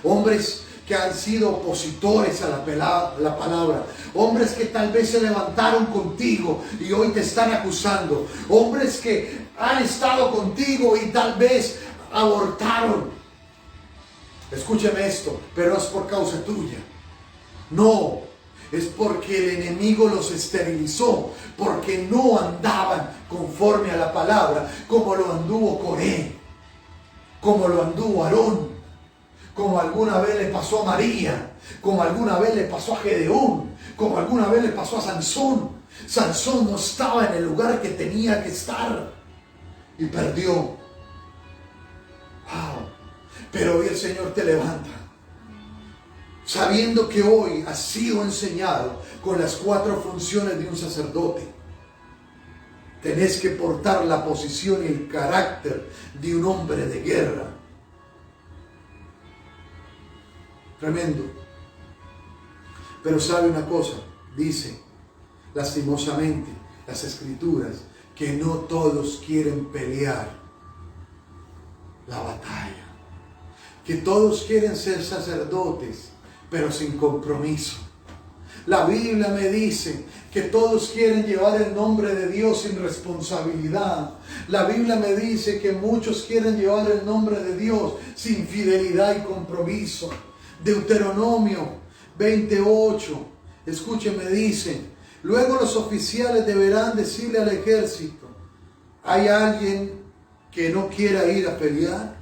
Hombres que han sido opositores a la palabra. Hombres que tal vez se levantaron contigo y hoy te están acusando. Hombres que han estado contigo y tal vez abortaron. Escúcheme esto, pero no es por causa tuya. No, es porque el enemigo los esterilizó, porque no andaban conforme a la palabra, como lo anduvo Coré, como lo anduvo Aarón, como alguna vez le pasó a María, como alguna vez le pasó a Gedeón, como alguna vez le pasó a Sansón. Sansón no estaba en el lugar que tenía que estar y perdió. Wow. Pero hoy el Señor te levanta, sabiendo que hoy has sido enseñado con las 4 funciones de un sacerdote. Tenés que portar la posición y el carácter de un hombre de guerra. Tremendo. Pero sabe una cosa, dice lastimosamente las escrituras, que no todos quieren pelear la batalla. Que todos quieren ser sacerdotes, pero sin compromiso. La Biblia me dice que todos quieren llevar el nombre de Dios sin responsabilidad. La Biblia me dice que muchos quieren llevar el nombre de Dios sin fidelidad y compromiso. Deuteronomio 28, escúcheme, dice: luego los oficiales deberán decirle al ejército: ¿hay alguien que no quiera ir a pelear?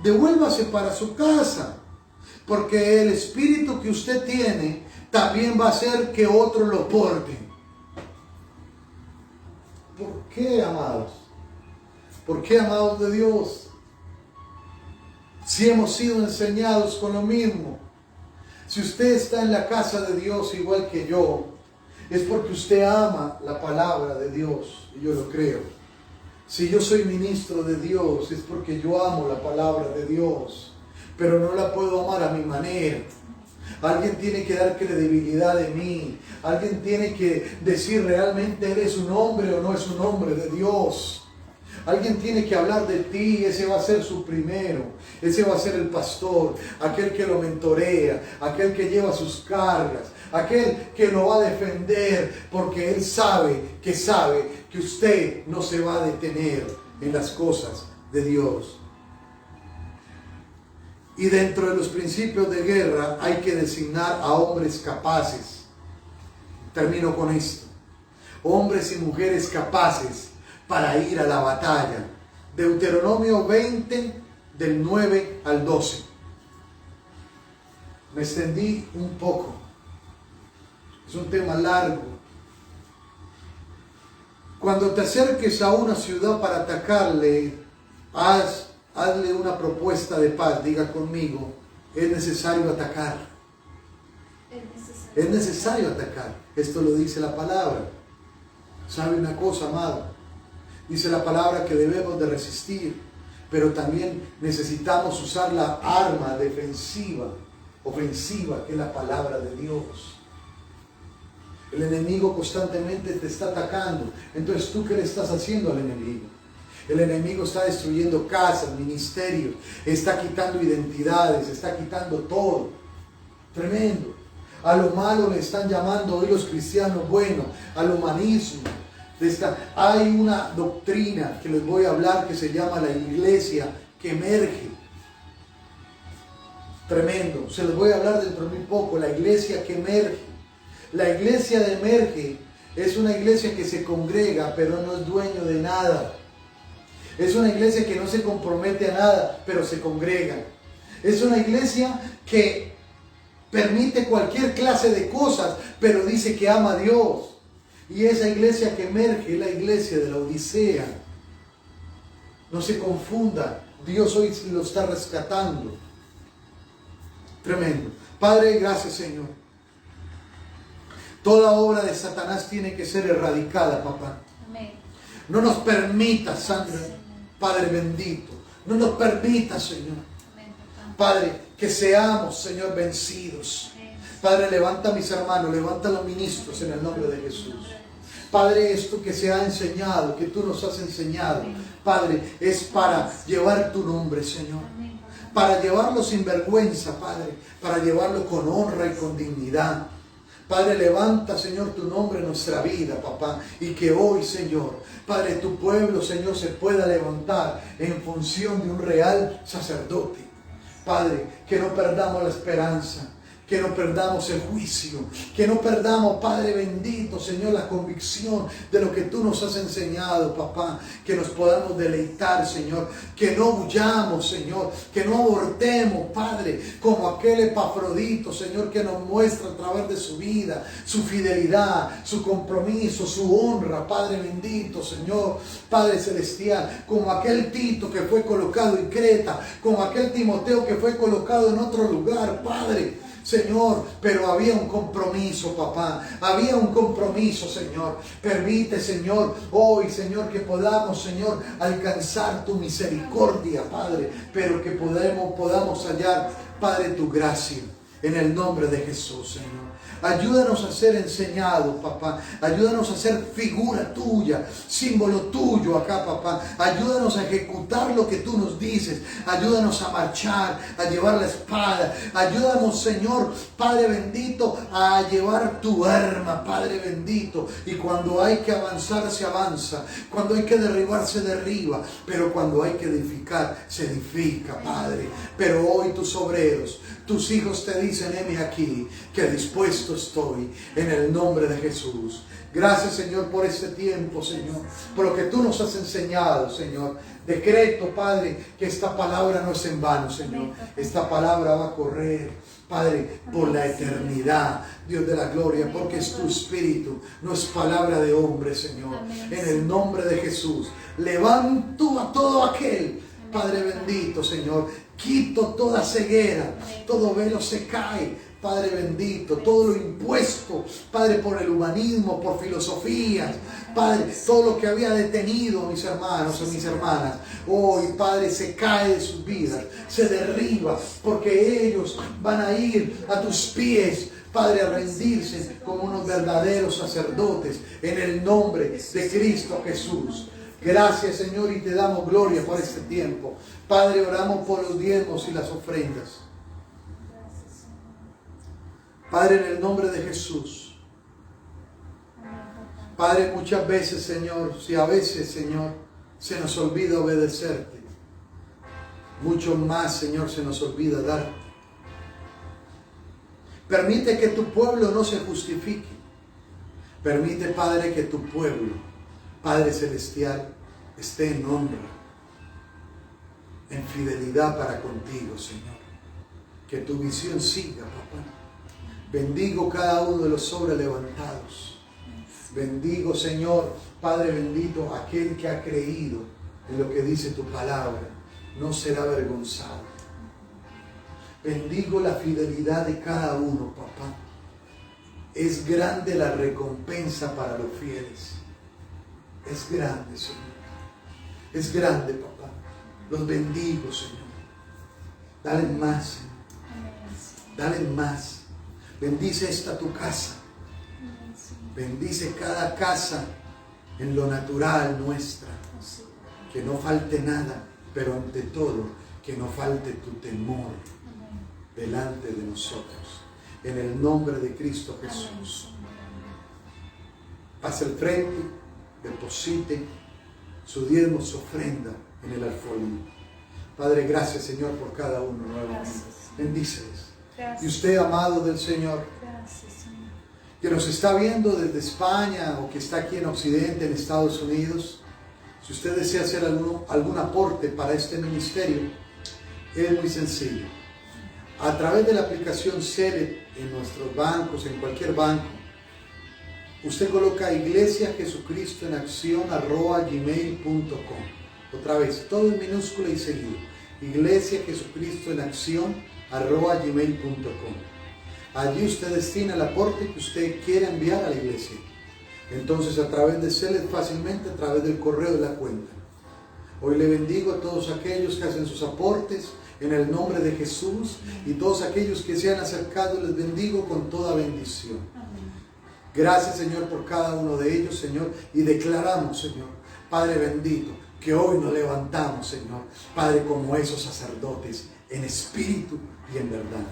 Devuélvase para su casa, porque el espíritu que usted tiene también va a hacer que otros lo porten. ¿Por qué, amados? ¿Por qué, amados de Dios? Si hemos sido enseñados con lo mismo. Si usted está en la casa de Dios igual que yo, es porque usted ama la palabra de Dios, y yo lo creo. Si yo soy ministro de Dios, es porque yo amo la palabra de Dios, pero no la puedo amar a mi manera. Alguien tiene que dar credibilidad de mí. Alguien tiene que decir realmente eres un hombre o no es un hombre de Dios. Alguien tiene que hablar de ti, ese va a ser su primero. Ese va a ser el pastor, aquel que lo mentorea, aquel que lleva sus cargas, aquel que lo va a defender, porque él sabe que usted no se va a detener en las cosas de Dios. Y dentro de los principios de guerra hay que designar a hombres capaces. Termino con esto. Hombres y mujeres capaces para ir a la batalla. Deuteronomio 20, del 9 al 12. Me extendí un poco. Es un tema largo. Cuando te acerques a una ciudad para atacarle, hazle una propuesta de paz. Diga conmigo: es necesario atacar. Es necesario atacar. Esto lo dice la palabra. ¿Sabe una cosa, amado? Dice la palabra que debemos de resistir, pero también necesitamos usar la arma defensiva, ofensiva, que es la palabra de Dios. El enemigo constantemente te está atacando. Entonces, ¿tú qué le estás haciendo al enemigo? El enemigo está destruyendo casas, ministerios, está quitando identidades, está quitando todo. Tremendo. A lo malo le están llamando hoy los cristianos buenos, al humanismo. Hay una doctrina que les voy a hablar que se llama la iglesia que emerge. Tremendo. Se les voy a hablar dentro de muy poco. La iglesia que emerge. La iglesia de emerge es una iglesia que se congrega, pero no es dueño de nada. Es una iglesia que no se compromete a nada, pero se congrega. Es una iglesia que permite cualquier clase de cosas, pero dice que ama a Dios. Y esa iglesia que emerge es la iglesia de la Odisea. No se confunda, Dios hoy lo está rescatando. Tremendo. Padre, gracias, Señor. Toda obra de Satanás tiene que ser erradicada, papá. Amén. No nos permitas, Sandra, Padre bendito. No nos permitas, Señor. Amén, papá. Padre, que seamos, Señor, vencidos. Amén. Padre, levanta a mis hermanos, levanta a los ministros en el nombre de Jesús. Padre, esto que se ha enseñado, que tú nos has enseñado, Padre, es para llevar tu nombre, Señor. Amén. Para llevarlo sin vergüenza, Padre. Para llevarlo con honra y con dignidad. Padre, levanta, Señor, tu nombre en nuestra vida, papá. Y que hoy, Señor, Padre, tu pueblo, Señor, se pueda levantar en función de un real sacerdote. Padre, que no perdamos la esperanza. Que no perdamos el juicio, que no perdamos, Padre bendito, Señor, la convicción de lo que tú nos has enseñado, papá. Que nos podamos deleitar, Señor, que no huyamos, Señor, que no abortemos, Padre, como aquel Epafrodito, Señor, que nos muestra a través de su vida, su fidelidad, su compromiso, su honra, Padre bendito, Señor, Padre celestial, como aquel Tito que fue colocado en Creta, como aquel Timoteo que fue colocado en otro lugar, Padre. Señor, pero había un compromiso, papá. Había un compromiso, Señor. Permite, Señor, hoy, Señor, que podamos, Señor, alcanzar tu misericordia, Padre, pero que podamos hallar, Padre, tu gracia. En el nombre de Jesús, Señor. Ayúdanos a ser enseñados, papá. Ayúdanos a ser figura tuya, símbolo tuyo acá, papá. Ayúdanos a ejecutar lo que tú nos dices. Ayúdanos a marchar, a llevar la espada. Ayúdanos, Señor, Padre bendito, a llevar tu arma, Padre bendito. Y cuando hay que avanzar, se avanza. Cuando hay que derribar, se derriba. Pero cuando hay que edificar, se edifica, Padre. Pero hoy tus obreros, tus hijos te dicen, heme aquí, que dispuesto estoy en el nombre de Jesús. Gracias, Señor, por este tiempo, Señor, por lo que tú nos has enseñado, Señor. Decreto, Padre, que esta palabra no es en vano, Señor. Esta palabra va a correr, Padre, por la eternidad, Dios de la gloria, porque es tu espíritu, no es palabra de hombre, Señor. En el nombre de Jesús, levanto a todo aquel, Padre bendito, Señor. Quito toda ceguera, todo velo se cae, Padre bendito, todo lo impuesto, Padre, por el humanismo, por filosofías, Padre, todo lo que había detenido a mis hermanos, a mis hermanas, hoy, Padre, se cae de sus vidas, se derriba, porque ellos van a ir a tus pies, Padre, a rendirse como unos verdaderos sacerdotes, en el nombre de Cristo Jesús. Gracias, Señor, y te damos gloria por este tiempo. Padre, oramos por los diezmos y las ofrendas. Padre, en el nombre de Jesús. Padre, muchas veces, Señor, si a veces, Señor, se nos olvida obedecerte, mucho más, Señor, se nos olvida darte. Permite que tu pueblo no se justifique. Permite, Padre, que tu pueblo, Padre Celestial, esté en honra, en fidelidad para contigo, Señor. Que tu visión siga, papá. Bendigo cada uno de los sobrelevantados. Bendigo, Señor, Padre bendito, aquel que ha creído en lo que dice tu palabra, no será avergonzado. Bendigo la fidelidad de cada uno, papá. Es grande la recompensa para los fieles. Es grande, Señor. Es grande, papá. Los bendigo, Señor. Dale más, Señor. Dale más. Bendice esta tu casa. Bendice cada casa en lo natural nuestra. Que no falte nada, pero ante todo, que no falte tu temor delante de nosotros. En el nombre de Cristo Jesús. Pase al frente, deposite su diezmo, su ofrenda en el alfolí. Padre, gracias, Señor, por cada uno nuevamente. Bendíceles. Y usted, amado del Señor, que nos está viendo desde España o que está aquí en Occidente, en Estados Unidos, si usted desea hacer algún aporte para este ministerio, es muy sencillo. A través de la aplicación Cele en nuestros bancos, en cualquier banco, usted coloca Iglesia Jesucristo en Acción @gmail.com. Otra vez, todo en minúscula y seguido. Iglesia Jesucristo en Acción @gmail.com. Allí usted destina el aporte que usted quiera enviar a la iglesia. Entonces, a través de Cele, fácilmente a través del correo de la cuenta. Hoy le bendigo a todos aquellos que hacen sus aportes en el nombre de Jesús, y todos aquellos que se han acercado, les bendigo con toda bendición. Gracias, Señor, por cada uno de ellos, Señor, y declaramos, Señor, Padre bendito, que hoy nos levantamos, Señor, Padre, como esos sacerdotes, en espíritu y en verdad.